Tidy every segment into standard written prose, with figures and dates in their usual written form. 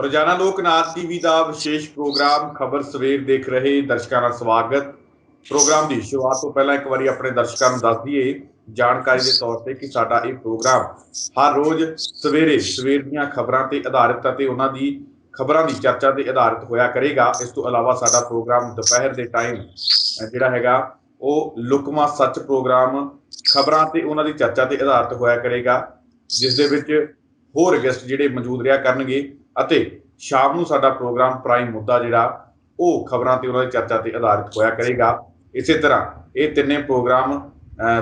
ਰੋਜ਼ਾਨਾ ਲੋਕ ਨਾਥ ਟੀਵੀ ਦਾ ਵਿਸ਼ੇਸ਼ ਪ੍ਰੋਗਰਾਮ ਖਬਰ ਸਵੇਰ ਦੇਖ ਰਹੇ ਦਰਸ਼ਕਾਂ ਦਾ ਸਵਾਗਤ। ਪ੍ਰੋਗਰਾਮ ਦੀ ਸ਼ੁਰੂਆਤ ਤੋਂ ਪਹਿਲਾਂ ਇੱਕ ਵਾਰੀ ਆਪਣੇ ਦਰਸ਼ਕਾਂ ਨੂੰ ਦੱਸ ਦਈਏ ਜਾਣਕਾਰੀ ਦੇ ਤੌਰ ਤੇ ਕਿ ਸਾਡਾ ਇਹ ਪ੍ਰੋਗਰਾਮ ਹਰ ਰੋਜ਼ ਸਵੇਰ ਦੀਆਂ ਖਬਰਾਂ ਤੇ ਆਧਾਰਿਤ ਅਤੇ ਉਹਨਾਂ ਦੀ ਖਬਰਾਂ ਦੀ ਚਰਚਾ ਤੇ ਆਧਾਰਿਤ ਹੋਇਆ ਕਰੇਗਾ। ਇਸ ਤੋਂ ਇਲਾਵਾ ਸਾਡਾ ਪ੍ਰੋਗਰਾਮ ਦੁਪਹਿਰ ਦੇ ਟਾਈਮ ਜਿਹੜਾ ਹੈਗਾ ਉਹ ਲੁਕਵਾਂ ਸੱਚ ਪ੍ਰੋਗਰਾਮ ਖਬਰਾਂ ਤੇ ਉਹਨਾਂ ਦੀ ਚਰਚਾ ਤੇ ਆਧਾਰਿਤ ਹੋਇਆ ਕਰੇਗਾ, ਜਿਸ ਦੇ ਵਿੱਚ ਹੋਰ ਗੈਸਟ ਜਿਹੜੇ ਮੌਜੂਦ ਰਿਹਾ ਕਰਨਗੇ ਅਤੇ ਸ਼ਾਮ ਨੂੰ ਸਾਡਾ ਪ੍ਰੋਗਰਾਮ ਪ੍ਰਾਈਮ ਮੁੱਦਾ ਜਿਹੜਾ ਉਹ ਖਬਰਾਂ ਤੇ ਉਹਨਾਂ ਦੀ ਚਰਚਾ ਤੇ ਆਧਾਰਿਤ ਹੋਇਆ ਕਰੇਗਾ। ਇਸੇ ਤਰ੍ਹਾਂ ਇਹ ਤਿੰਨੇ ਪ੍ਰੋਗਰਾਮ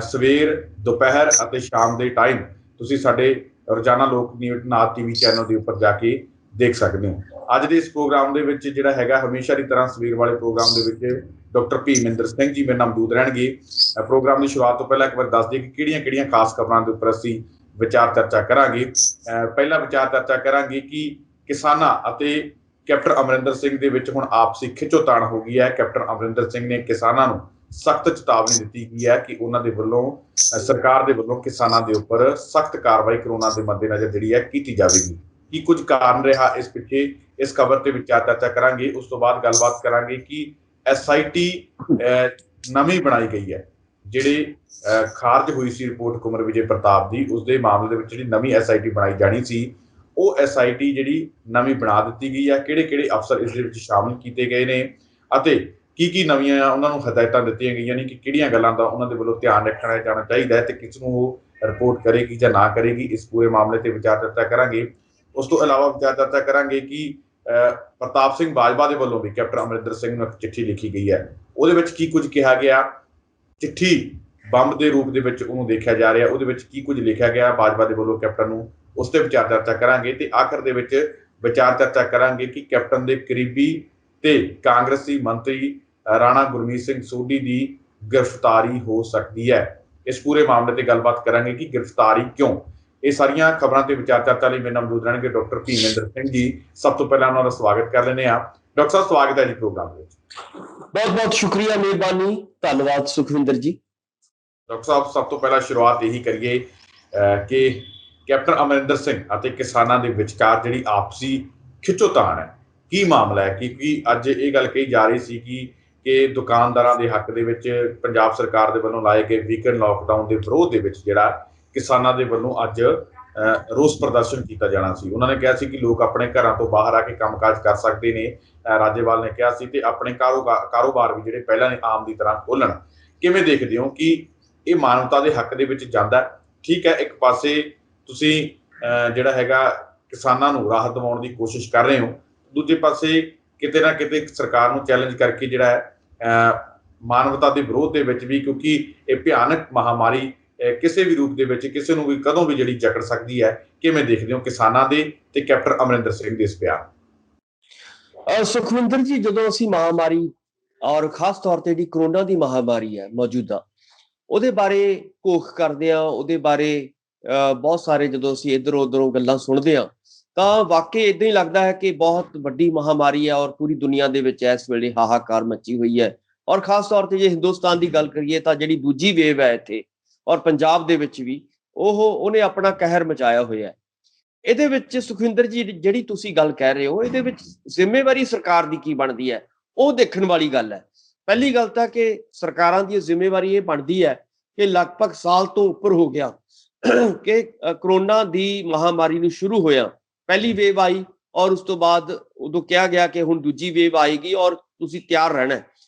ਸਵੇਰ, ਦੁਪਹਿਰ ਅਤੇ ਸ਼ਾਮ ਦੇ ਟਾਈਮ ਤੁਸੀਂ ਸਾਡੇ ਰੋਜ਼ਾਨਾ ਲੋਕ ਨਾਥ ਟੀਵੀ ਚੈਨਲ ਦੇ ਉੱਪਰ ਜਾ ਕੇ ਦੇਖ ਸਕਦੇ ਹੋ। ਅੱਜ ਦੇ ਇਸ ਪ੍ਰੋਗਰਾਮ ਦੇ ਵਿੱਚ ਜਿਹੜਾ ਹੈਗਾ ਹਮੇਸ਼ਾ ਦੀ ਤਰ੍ਹਾਂ ਸਵੇਰ ਵਾਲੇ ਪ੍ਰੋਗਰਾਮ ਦੇ ਵਿੱਚ ਡਾਕਟਰ ਭੀਮਿੰਦਰ ਸਿੰਘ ਜੀ ਮੇਰੇ ਨਾਲ ਮੌਜੂਦ ਰਹਿਣਗੇ। ਪ੍ਰੋਗਰਾਮ ਦੀ ਸ਼ੁਰੂਆਤ ਤੋਂ ਪਹਿਲਾਂ ਇੱਕ ਵਾਰ ਦੱਸ ਦਈਏ ਕਿ ਕਿਹੜੀਆਂ ਖਾਸ ਖਬਰਾਂ ਦੇ ਉੱਪਰ ਅਸੀਂ ਵਿਚਾਰ ਚਰਚਾ ਕਰਾਂਗੇ। ਪਹਿਲਾ ਵਿਚਾਰ ਚਰਚਾ ਕਰਾਂਗੇ ਕਿ ਕਿਸਾਨਾਂ ਅਤੇ ਕੈਪਟਨ ਅਮਰਿੰਦਰ ਸਿੰਘ ਦੇ ਵਿੱਚ ਹੁਣ ਆਪਸੀ ਖਿੱਚੋਤਾਣ ਹੋ ਗਈ ਹੈ। ਕੈਪਟਨ ਅਮਰਿੰਦਰ ਸਿੰਘ ਨੇ ਕਿਸਾਨਾਂ ਨੂੰ ਸਖਤ ਚੇਤਾਵਨੀ ਦਿੱਤੀ ਗਈ ਹੈ ਕਿ ਉਹਨਾਂ ਦੇ ਵੱਲੋਂ ਸਰਕਾਰ ਦੇ ਵੱਲੋਂ ਕਿਸਾਨਾਂ ਦੇ ਉੱਪਰ ਸਖਤ ਕਾਰਵਾਈ ਕਰੋਨਾ ਦੇ ਮੱਦੇਨਜ਼ਰ ਜਿਹੜੀ ਹੈ ਕੀਤੀ ਜਾਵੇਗੀ। ਕੀ ਕੁਝ ਕਾਰਨ ਰਿਹਾ ਇਸ ਪਿੱਛੇ, ਇਸ ਖਬਰ ਤੇ ਵਿਚਾਰ ਚਰਚਾ ਕਰਾਂਗੇ। ਉਸ ਤੋਂ ਬਾਅਦ ਗੱਲਬਾਤ ਕਰਾਂਗੇ ਕਿ SIT ਨਵੀਂ ਬਣਾਈ ਗਈ ਹੈ, ਜਿਹੜੀ ਖਾਰਜ ਹੋਈ ਸੀ ਰਿਪੋਰਟ ਕੁਮਰ ਵਿਜੇ ਪ੍ਰਤਾਪ ਦੀ, ਉਸਦੇ ਮਾਮਲੇ ਦੇ ਵਿੱਚ ਜਿਹੜੀ ਨਵੀਂ SIT ਬਣਾਈ ਜਾਣੀ ਸੀ ਉਹ SIT ਜਿਹੜੀ ਨਵੀਂ ਬਣਾ ਦਿੱਤੀ ਗਈ ਹੈ। ਕਿਹੜੇ ਅਫਸਰ ਇਸ ਦੇ ਵਿੱਚ ਸ਼ਾਮਿਲ ਕੀਤੇ ਗਏ ਨੇ ਅਤੇ ਕੀ ਨਵੀਆਂ ਉਹਨਾਂ ਨੂੰ ਹਦਾਇਤਾਂ ਦਿੱਤੀਆਂ ਗਈਆਂ ਨੇ ਕਿ ਕਿਹੜੀਆਂ ਗੱਲਾਂ ਦਾ ਉਹਨਾਂ ਦੇ ਵੱਲੋਂ ਧਿਆਨ ਰੱਖਣਾ ਜਾਣਾ ਚਾਹੀਦਾ ਹੈ ਤੇ ਕਿਸ ਨੂੰ ਉਹ ਰਿਪੋਰਟ ਕਰੇਗੀ ਜਾਂ ਨਾ ਕਰੇਗੀ। ਇਸ ਪੂਰੇ ਮਾਮਲੇ ਤੇ ਵਿਚਾਰ ਚਰਚਾ ਕਰਾਂਗੇ। ਉਸ ਤੋਂ ਇਲਾਵਾ ਵਿਚਾਰ ਚਰਚਾ ਕਰਾਂਗੇ ਕਿ ਪ੍ਰਤਾਪ ਸਿੰਘ ਬਾਜਵਾ ਦੇ ਵੱਲੋਂ ਵੀ ਕੈਪਟਨ ਅਮਰਿੰਦਰ ਸਿੰਘ ਨੂੰ ਇੱਕ ਚਿੱਠੀ ਲਿਖੀ ਗਈ ਹੈ, ਉਹਦੇ ਵਿੱਚ ਕੀ ਕੁਝ ਕਿਹਾ ਗਿਆ। ਚਿੱਠੀ ਬੰਬ ਦੇ ਰੂਪ ਦੇ ਵਿੱਚ ਉਹਨੂੰ ਦੇਖਿਆ ਜਾ ਰਿਹਾ, ਉਹਦੇ ਵਿੱਚ ਕੀ ਕੁਝ ਲਿਖਿਆ ਗਿਆ ਬਾਜਵਾ ਦੇ ਵੱਲੋਂ ਕੈਪਟਨ ਨੂੰ, ਉਸ ਤੇ ਵਿਚਾਰ ਚਰਚਾ ਕਰਾਂਗੇ। ਤੇ ਆਖਰ ਦੇ ਵਿੱਚ ਵਿਚਾਰ ਚਰਚਾ ਕਰਾਂਗੇ ਕਿ ਕੈਪਟਨ ਦੇ ਕਰੀਬੀ ਤੇ ਕਾਂਗਰਸੀ ਮੰਤਰੀ ਰਾਣਾ ਗੁਰਮੀਤ ਸਿੰਘ ਸੋਢੀ ਦੀ ਗ੍ਰਿਫਤਾਰੀ ਹੋ ਸਕਦੀ ਹੈ। ਇਸ ਪੂਰੇ ਮਾਮਲੇ ਤੇ ਗੱਲਬਾਤ ਕਰਾਂਗੇ ਕਿ ਗ੍ਰਿਫਤਾਰੀ ਕਿਉਂ। ਇਹ ਸਾਰੀਆਂ ਖਬਰਾਂ ਤੇ ਵਿਚਾਰ ਚਰਚਾ ਲਈ ਮੇਰੇ ਨਾਲ ਮੌਜੂਦ ਰਹਿਣਗੇ ਡਾਕਟਰ ਭੀਮਿੰਦਰ ਸਿੰਘ ਜੀ। ਸਭ ਤੋਂ ਪਹਿਲਾਂ ਉਹਨਾਂ ਦਾ ਸਵਾਗਤ ਕਰ ਲੈਂਦੇ ਹਾਂ। ਡਾਕਟਰ ਸਾਹਿਬ ਸਵਾਗਤ ਹੈ ਜੀ ਪ੍ਰੋਗਰਾਮ ਵਿੱਚ। ਬਹੁਤ ਸ਼ੁਕਰੀਆ, ਮਿਹਰਬਾਨੀ, ਧੰਨਵਾਦ ਸੁਖਵਿੰਦਰ ਜੀ। ਡਾਕਟਰ ਸਾਹਿਬ ਸਭ ਤੋਂ ਪਹਿਲਾਂ ਸ਼ੁਰੂਆਤ ਇਹੀ ਕਰੀਏ ਕਿ ਕੈਪਟਨ ਅਮਰਿੰਦਰ ਸਿੰਘ ਅਤੇ ਕਿਸਾਨਾਂ ਦੇ ਵਿਚਕਾਰ ਜਿਹੜੀ ਆਪਸੀ ਖਿੱਚੋਤਾਣ ਹੈ, ਕੀ ਮਾਮਲਾ ਹੈ। ਕਿਉਂਕਿ ਅੱਜ ਇਹ ਗੱਲ ਕਹੀ ਜਾ ਰਹੀ ਸੀ ਕਿ ਦੁਕਾਨਦਾਰਾਂ ਦੇ ਹੱਕ ਦੇ ਵਿੱਚ ਪੰਜਾਬ ਸਰਕਾਰ ਦੇ ਵੱਲੋਂ ਲਾਏ ਗਏ ਵੀਕਐਂਡ ਲਾਕਡਾਊਨ ਦੇ ਵਿਰੋਧ ਦੇ ਵਿੱਚ ਜਿਹੜਾ ਕਿਸਾਨਾਂ ਦੇ ਵੱਲੋਂ ਅੱਜ ਰੋਸ ਪ੍ਰਦਰਸ਼ਨ ਕੀਤਾ ਜਾਣਾ ਸੀ। ਉਹਨਾਂ ਨੇ ਕਿਹਾ ਸੀ ਕਿ ਲੋਕ ਆਪਣੇ ਘਰਾਂ ਤੋਂ ਬਾਹਰ ਆ ਕੇ ਕੰਮਕਾਜ ਕਰ ਸਕਦੇ ਨੇ, ਰਾਜੇਵਾਲ ਨੇ ਕਿਹਾ ਸੀ, ਤੇ ਆਪਣੇ ਕਾਰੋਬਾਰ ਵੀ ਜਿਹੜੇ ਪਹਿਲਾਂ ਨੇ ਆਮ ਦੀ ਤਰ੍ਹਾਂ ਖੋਲ੍ਹਣ। ਕਿਵੇਂ ਦੇਖਦੇ ਹੋ ਕਿ ਇਹ ਮਾਨਵਤਾ ਦੇ ਹੱਕ ਦੇ ਵਿੱਚ ਜਾਂਦਾ? ਠੀਕ ਹੈ, ਇੱਕ ਪਾਸੇ ਤੁਸੀਂ ਜਿਹੜਾ ਹੈਗਾ ਕਿਸਾਨਾਂ ਨੂੰ ਰਾਹਤ ਦਿਵਾਉਣ ਦੀ ਕੋਸ਼ਿਸ਼ ਕਰ ਰਹੇ ਹੋ, ਦੂਜੇ ਪਾਸੇ ਕਿਤੇ ਨਾ ਕਿਤੇ ਸਰਕਾਰ ਨੂੰ ਚੈਲੰਜ ਕਰਕੇ ਜਿਹੜਾ ਹੈ ਮਾਨਵਤਾ ਦੇ ਵਿਰੋਧ ਦੇ ਵਿੱਚ ਵੀ, ਕਿਉਂਕਿ ਇਹ ਭਿਆਨਕ ਮਹਾਮਾਰੀ ਕਿਸੇ ਵੀ ਰੂਪ ਦੇ ਵਿੱਚ ਕਿਸੇ ਨੂੰ ਵੀ ਕਦੋਂ ਵੀ ਜਿਹੜੀ ਜਕੜ ਸਕਦੀ ਹੈ। ਕਿਵੇਂ ਦੇਖਦੇ ਹੋ ਕਿਸਾਨਾਂ ਦੇ ਤੇ ਕੈਪਟਨ ਅਮਰਿੰਦਰ ਸਿੰਘ ਦੇ ਇਸ ਬਿਆਨ? ਸੁਖਵਿੰਦਰ ਜੀ, ਜਦੋਂ ਅਸੀਂ ਮਹਾਮਾਰੀ ਔਰ ਖਾਸ ਤੌਰ ਤੇ ਜਿਹੜੀ ਕਰੋਨਾ ਦੀ ਮਹਾਮਾਰੀ ਹੈ ਮੌਜੂਦਾ, ਉਹਦੇ ਬਾਰੇ ਘੋਖ ਕਰਦੇ ਹਾਂ, ਉਹਦੇ ਬਾਰੇ ਬਹੁਤ ਸਾਰੇ ਜਦੋਂ ਅਸੀਂ ਇੱਧਰ ਉੱਧਰੋਂ ਗੱਲਾਂ ਸੁਣਦੇ ਹਾਂ ਤਾਂ ਵਾਕਈ ਇੱਦਾਂ ਹੀ ਲੱਗਦਾ ਹੈ ਕਿ ਬਹੁਤ ਵੱਡੀ ਮਹਾਮਾਰੀ ਹੈ ਔਰ ਪੂਰੀ ਦੁਨੀਆ ਦੇ ਵਿੱਚ ਇਸ ਵੇਲੇ ਹਾਹਾਕਾਰ ਮੱਚੀ ਹੋਈ ਹੈ। ਔਰ ਖਾਸ ਤੌਰ ਤੇ ਜੇ ਹਿੰਦੁਸਤਾਨ ਦੀ ਗੱਲ ਕਰੀਏ ਤਾਂ ਜਿਹੜੀ ਦੂਜੀ ਵੇਵ ਹੈ ਇੱਥੇ ਔਰ ਪੰਜਾਬ ਦੇ ਵਿੱਚ ਵੀ ਉਹਨੇ ਆਪਣਾ ਕਹਿਰ ਮਚਾਇਆ ਹੋਇਆ ਹੈ। ਇਹਦੇ ਵਿੱਚ ਸੁਖਵਿੰਦਰ ਜੀ ਜਿਹੜੀ ਤੁਸੀਂ ਗੱਲ ਕਹਿ ਰਹੇ ਹੋ, ਇਹਦੇ ਵਿੱਚ ਜ਼ਿੰਮੇਵਾਰੀ ਸਰਕਾਰ ਦੀ ਕੀ ਬਣਦੀ ਹੈ ਉਹ ਦੇਖਣ ਵਾਲੀ ਗੱਲ ਹੈ। ਪਹਿਲੀ ਗੱਲ ਤਾਂ ਕਿ ਸਰਕਾਰਾਂ ਦੀ ਜ਼ਿੰਮੇਵਾਰੀ ਇਹ ਬਣਦੀ ਹੈ ਕਿ ਲਗਭਗ ਸਾਲ ਤੋਂ ਉੱਪਰ ਹੋ ਗਿਆ ਕਿ ਕਰੋਨਾ ਦੀ ਮਹਾਮਾਰੀ ਨੂੰ ਸ਼ੁਰੂ ਹੋਇਆ, ਪਹਿਲੀ ਵੇਵ ਆਈ ਔਰ ਉਸ ਤੋਂ ਬਾਅਦ ਉਦੋਂ ਕਿਹਾ ਗਿਆ ਕਿ ਹੁਣ ਦੂਜੀ ਵੇਵ ਆਏਗੀ ਔਰ ਤੁਸੀਂ ਤਿਆਰ ਰਹਿਣਾ,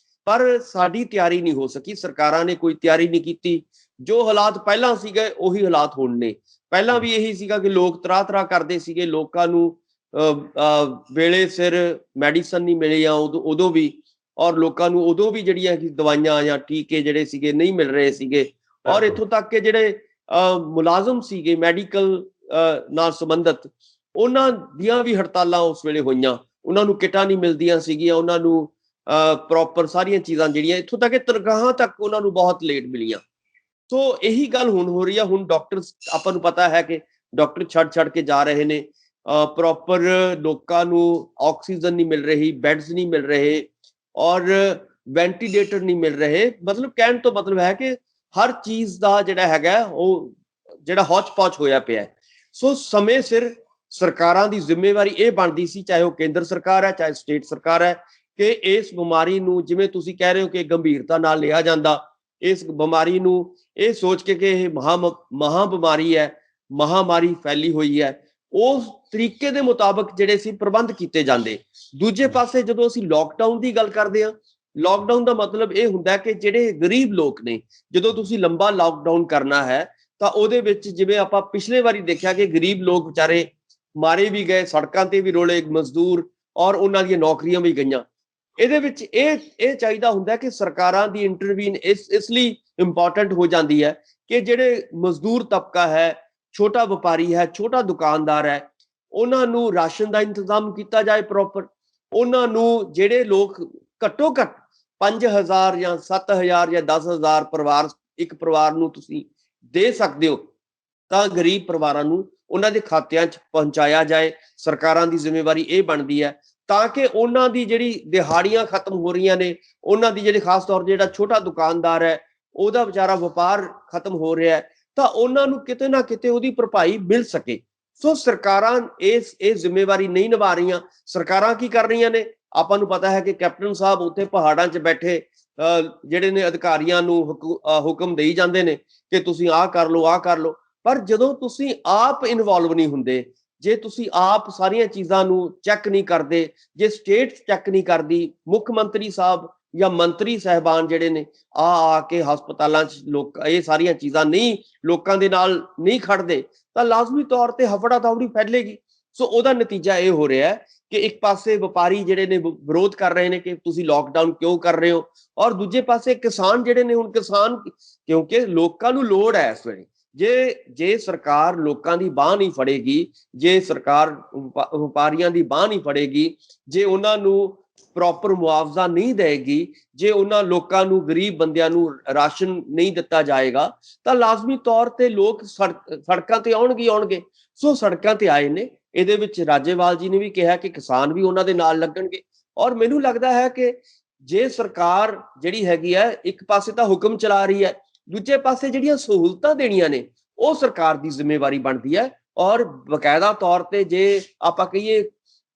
ਪਰ ਸਾਡੀ ਤਿਆਰੀ ਨਹੀਂ ਹੋ ਸਕੀ। ਸਰਕਾਰਾਂ ਨੇ ਕੋਈ ਤਿਆਰੀ ਨਹੀਂ ਕੀਤੀ। ਜੋ ਹਾਲਾਤ ਪਹਿਲਾਂ ਸੀਗੇ ਉਹੀ ਹਾਲਾਤ ਹੁਣ ਨੇ। ਪਹਿਲਾਂ ਵੀ ਇਹੀ ਸੀਗਾ ਕਿ ਲੋਕ ਤਰਾਹ ਕਰਦੇ ਸੀਗੇ, ਲੋਕਾਂ ਨੂੰ ਵੇਲੇ ਸਿਰ ਮੈਡੀਸਨ ਨਹੀਂ ਮਿਲੇ ਉਦੋਂ ਵੀ, ਔਰ ਲੋਕਾਂ ਨੂੰ ਉਦੋਂ ਵੀ ਜਿਹੜੀਆਂ ਦਵਾਈਆਂ ਜਾਂ ਟੀਕੇ ਜਿਹੜੇ ਸੀਗੇ ਨਹੀਂ ਮਿਲ ਰਹੇ ਸੀਗੇ। ਔਰ ਇੱਥੋਂ ਤੱਕ ਕਿ ਜਿਹੜੇ ਮੁਲਾਜ਼ਮ ਸੀਗੇ ਮੈਡੀਕਲ ਨਾਲ ਸੰਬੰਧਿਤ, ਉਹਨਾਂ ਦੀਆਂ ਵੀ ਹੜਤਾਲਾਂ ਉਸ ਵੇਲੇ ਹੋਈਆਂ। ਉਹਨਾਂ ਨੂੰ ਕਿੱਟਾਂ ਨਹੀਂ ਮਿਲਦੀਆਂ ਸੀਗੀਆਂ, ਉਹਨਾਂ ਨੂੰ ਪ੍ਰੋਪਰ ਸਾਰੀਆਂ ਚੀਜ਼ਾਂ ਜਿਹੜੀਆਂ ਇੱਥੋਂ ਤੱਕ ਤਨਖਾਹਾਂ ਤੱਕ ਉਹਨਾਂ ਨੂੰ ਬਹੁਤ ਲੇਟ ਮਿਲੀਆਂ। ਸੋ ਇਹੀ ਗੱਲ ਹੁਣ ਹੋ ਰਹੀ ਆ। ਹੁਣ ਡਾਕਟਰ, ਆਪਾਂ ਨੂੰ ਪਤਾ ਹੈ ਕਿ ਡਾਕਟਰ ਛੱਡ ਕੇ ਜਾ ਰਹੇ ਨੇ, ਪ੍ਰੋਪਰ ਲੋਕਾਂ ਨੂੰ ਆਕਸੀਜਨ ਨਹੀਂ ਮਿਲ ਰਹੀ, ਬੈਡਸ ਨਹੀਂ ਮਿਲ ਰਹੇ ਔਰ ਵੈਂਟੀਲੇਟਰ ਨਹੀਂ ਮਿਲ ਰਹੇ। ਮਤਲਬ ਕਹਿਣ ਤੋਂ ਮਤਲਬ ਹੈ ਕਿ ਹਰ ਚੀਜ਼ ਦਾ ਜਿਹੜਾ ਹੈਗਾ ਉਹ ਜਿਹੜਾ ਹੌਚ ਪੌਚ ਹੋਇਆ ਪਿਆ। ਸੋ ਸਮੇਂ ਸਿਰ ਸਰਕਾਰਾਂ ਦੀ ਜ਼ਿੰਮੇਵਾਰੀ ਇਹ ਬਣਦੀ ਸੀ, ਚਾਹੇ ਉਹ ਕੇਂਦਰ ਸਰਕਾਰ ਹੈ ਚਾਹੇ ਸਟੇਟ ਸਰਕਾਰ ਹੈ, ਕਿ ਇਸ ਬਿਮਾਰੀ ਨੂੰ, ਜਿਵੇਂ ਤੁਸੀਂ ਕਹਿ ਰਹੇ ਹੋ ਕਿ ਗੰਭੀਰਤਾ ਨਾਲ ਲਿਆ ਜਾਂਦਾ, ਇਸ ਬਿਮਾਰੀ ਨੂੰ ਇਹ ਸੋਚ ਕੇ ਕਿ ਇਹ ਮਹਾ ਬਿਮਾਰੀ ਹੈ, ਮਹਾਮਾਰੀ ਫੈਲੀ ਹੋਈ ਹੈ, ਉਸ ਤਰੀਕੇ ਦੇ ਮੁਤਾਬਕ ਜਿਹੜੇ ਸੀ ਪ੍ਰਬੰਧ ਕੀਤੇ ਜਾਂਦੇ। ਦੂਜੇ ਪਾਸੇ ਜਦੋਂ ਅਸੀਂ ਲੋਕਡਾਊਨ ਦੀ ਗੱਲ ਕਰਦੇ ਹਾਂ, ਲੋਕਡਾਊਨ ਦਾ ਮਤਲਬ ਇਹ ਹੁੰਦਾ ਕਿ ਜਿਹੜੇ ਗਰੀਬ ਲੋਕ ਨੇ, ਜਦੋਂ ਤੁਸੀਂ ਲੰਬਾ ਲੋਕਡਾਊਨ ਕਰਨਾ ਹੈ ਤਾਂ ਉਹਦੇ ਵਿੱਚ, ਜਿਵੇਂ ਆਪਾਂ ਪਿਛਲੇ ਵਾਰੀ ਦੇਖਿਆ ਕਿ ਗਰੀਬ ਲੋਕ ਵਿਚਾਰੇ ਮਾਰੇ ਵੀ ਗਏ, ਸੜਕਾਂ ਤੇ ਵੀ ਰੋਲੇ ਮਜ਼ਦੂਰ, ਔਰ ਉਹਨਾਂ ਦੀਆਂ ਨੌਕਰੀਆਂ ਵੀ ਗਈਆਂ। ਇਹਦੇ ਵਿੱਚ ਇਹ ਚਾਹੀਦਾ ਹੁੰਦਾ ਕਿ ਸਰਕਾਰਾਂ ਦੀ ਇੰਟਰਵੀਨ ਇਸ ਲਈ ਇੰਪੋਰਟੈਂਟ ਹੋ ਜਾਂਦੀ ਹੈ ਕਿ ਜਿਹੜੇ ਮਜ਼ਦੂਰ ਤਬਕਾ ਹੈ, ਛੋਟਾ ਵਪਾਰੀ ਹੈ, ਛੋਟਾ ਦੁਕਾਨਦਾਰ ਹੈ, ਉਹਨਾਂ ਨੂੰ ਰਾਸ਼ਨ ਦਾ ਇੰਤਜ਼ਾਮ ਕੀਤਾ ਜਾਏ ਪ੍ਰੋਪਰ। ਉਹਨਾਂ ਨੂੰ, ਜਿਹੜੇ ਲੋਕ ਘੱਟੋ ਘੱਟ 5,000 ਜਾਂ 7,000 ਜਾਂ 10,000 ਇੱਕ ਪਰਿਵਾਰ ਨੂੰ ਤੁਸੀਂ ਦੇ ਸਕਦੇ ਹੋ, ਤਾਂ ਗਰੀਬ ਪਰਿਵਾਰਾਂ ਨੂੰ ਉਹਨਾਂ ਦੇ ਖਾਤਿਆਂ 'ਚ ਪਹੁੰਚਾਇਆ ਜਾਏ। ਸਰਕਾਰਾਂ ਦੀ ਜ਼ਿੰਮੇਵਾਰੀ ਇਹ ਬਣਦੀ ਹੈ ਤਾਂ ਕਿ ਉਹਨਾਂ ਦੀ ਜਿਹੜੀ ਦਿਹਾੜੀਆਂ ਖਤਮ ਹੋ ਰਹੀਆਂ ਨੇ, ਉਹਨਾਂ ਦੀ ਜਿਹੜੀ ਖਾਸ ਤੌਰ 'ਤੇ ਜਿਹੜਾ ਛੋਟਾ ਦੁਕਾਨਦਾਰ ਹੈ, ਉਹਦਾ ਵਿਚਾਰਾ ਵਪਾਰ ਖਤਮ ਹੋ ਰਿਹਾ ਹੈ, ਤਾਂ ਉਹਨਾਂ ਨੂੰ ਕਿਤੇ ਨਾ ਕਿਤੇ ਉਹਦੀ ਭਰਪਾਈ ਮਿਲ ਸਕੇ। ਸੋ ਸਰਕਾਰਾਂ ਇਹ ਜ਼ਿੰਮੇਵਾਰੀ ਨਹੀਂ ਨਿਭਾ ਰਹੀਆਂ। ਸਰਕਾਰਾਂ ਕੀ ਕਰ ਰਹੀਆਂ ਨੇ? ਆਪਾਂ ਨੂੰ ਪਤਾ ਹੈ ਕਿ ਕੈਪਟਨ ਸਾਹਿਬ ਉੱਥੇ ਪਹਾੜਾਂ 'ਚ ਬੈਠੇ ਜਿਹੜੇ ਨੇ ਅਧਿਕਾਰੀਆਂ ਨੂੰ ਹੁਕਮ ਦੇਈ ਜਾਂਦੇ ਨੇ ਕਿ ਤੁਸੀਂ ਆਹ ਕਰ ਲਓ, ਆਹ ਕਰ ਲਓ। ਪਰ ਜਦੋਂ ਤੁਸੀਂ ਆਪ ਇਨਵੋਲਵ ਨਹੀਂ ਹੁੰਦੇ, ਜੇ ਤੁਸੀਂ ਆਪ ਸਾਰੀਆਂ ਚੀਜ਼ਾਂ ਨੂੰ ਚੈੱਕ ਨਹੀਂ ਕਰਦੇ, ਜੇ ਸਟੇਟ ਚੈੱਕ ਨਹੀਂ ਕਰਦੀ, ਮੁੱਖ ਮੰਤਰੀ ਸਾਹਿਬ ਜਾਂ ਮੰਤਰੀ ਸਾਹਿਬਾਨ ਜਿਹੜੇ ਨੇ ਆ ਕੇ ਹਸਪਤਾਲਾਂ 'ਚ ਲੋਕ ਇਹ ਸਾਰੀਆਂ ਚੀਜ਼ਾਂ ਨਹੀਂ, ਲੋਕਾਂ ਦੇ ਨਾਲ ਨਹੀਂ ਖੜਦੇ, ਤਾਂ ਲਾਜ਼ਮੀ ਤੌਰ ਤੇ ਹਫੜਾ ਦਫੜੀ ਫੈਲੇਗੀ। ਸੋ ਉਹਦਾ ਨਤੀਜਾ ਇਹ ਹੋ ਰਿਹਾ ਹੈ ਕਿ ਇੱਕ ਪਾਸੇ ਵਪਾਰੀ ਜਿਹੜੇ ਨੇ ਵਿਰੋਧ ਕਰ ਰਹੇ ਨੇ ਕਿ ਤੁਸੀਂ ਲੋਕਡਾਊਨ ਕਿਉਂ ਕਰ ਰਹੇ ਹੋ, ਔਰ ਦੂਜੇ ਪਾਸੇ ਕਿਸਾਨ ਜਿਹੜੇ ਨੇ, ਹੁਣ ਕਿਸਾਨ, ਕਿਉਂਕਿ ਲੋਕਾਂ ਨੂੰ ਲੋੜ ਹੈ ਇਸ ਵੇਲੇ, ਜੇ ਸਰਕਾਰ ਲੋਕਾਂ ਦੀ ਬਾਂਹ ਨਹੀਂ ਫੜੇਗੀ, ਜੇ ਸਰਕਾਰ ਵਪਾਰੀਆਂ ਦੀ ਬਾਂਹ ਨਹੀਂ ਫੜੇਗੀ, ਜੇ ਉਹਨਾਂ ਨੂੰ ਪ੍ਰੋਪਰ ਮੁਆਵਜ਼ਾ ਨਹੀਂ ਦੇਗੀ, ਜੇ ਉਹਨਾਂ ਲੋਕਾਂ ਨੂੰ, ਗਰੀਬ ਬੰਦਿਆਂ ਨੂੰ ਰਾਸ਼ਨ ਨਹੀਂ ਦਿੱਤਾ ਜਾਏਗਾ, ਤਾਂ ਲਾਜ਼ਮੀ ਤੌਰ ਤੇ ਲੋਕ ਸੜਕਾਂ ਤੇ ਆਉਣਗੇ। ਸੋ ਸੜਕਾਂ ਤੇ ਆਏ ਨੇ। ਇਹਦੇ ਵਿੱਚ ਰਾਜੇਵਾਲ ਜੀ ਨੇ ਵੀ ਕਿਹਾ ਕਿ ਕਿਸਾਨ ਵੀ ਉਹਨਾਂ ਦੇ ਨਾਲ ਲੱਗਣਗੇ। ਔਰ ਮੈਨੂੰ ਲੱਗਦਾ ਹੈ ਕਿ ਜੇ ਸਰਕਾਰ ਜਿਹੜੀ ਹੈਗੀ ਹੈ, ਇੱਕ ਪਾਸੇ ਤਾਂ ਹੁਕਮ ਚਲਾ ਰਹੀ ਹੈ, ਦੂਜੇ ਪਾਸੇ ਜਿਹੜੀਆਂ ਸਹੂਲਤਾਂ ਦੇਣੀਆਂ ਨੇ ਉਹ ਸਰਕਾਰ ਦੀ ਜ਼ਿੰਮੇਵਾਰੀ ਬਣਦੀ ਹੈ। ਔਰ ਬਕਾਇਦਾ ਤੌਰ ਤੇ ਜੇ ਆਪਾਂ ਕਹੀਏ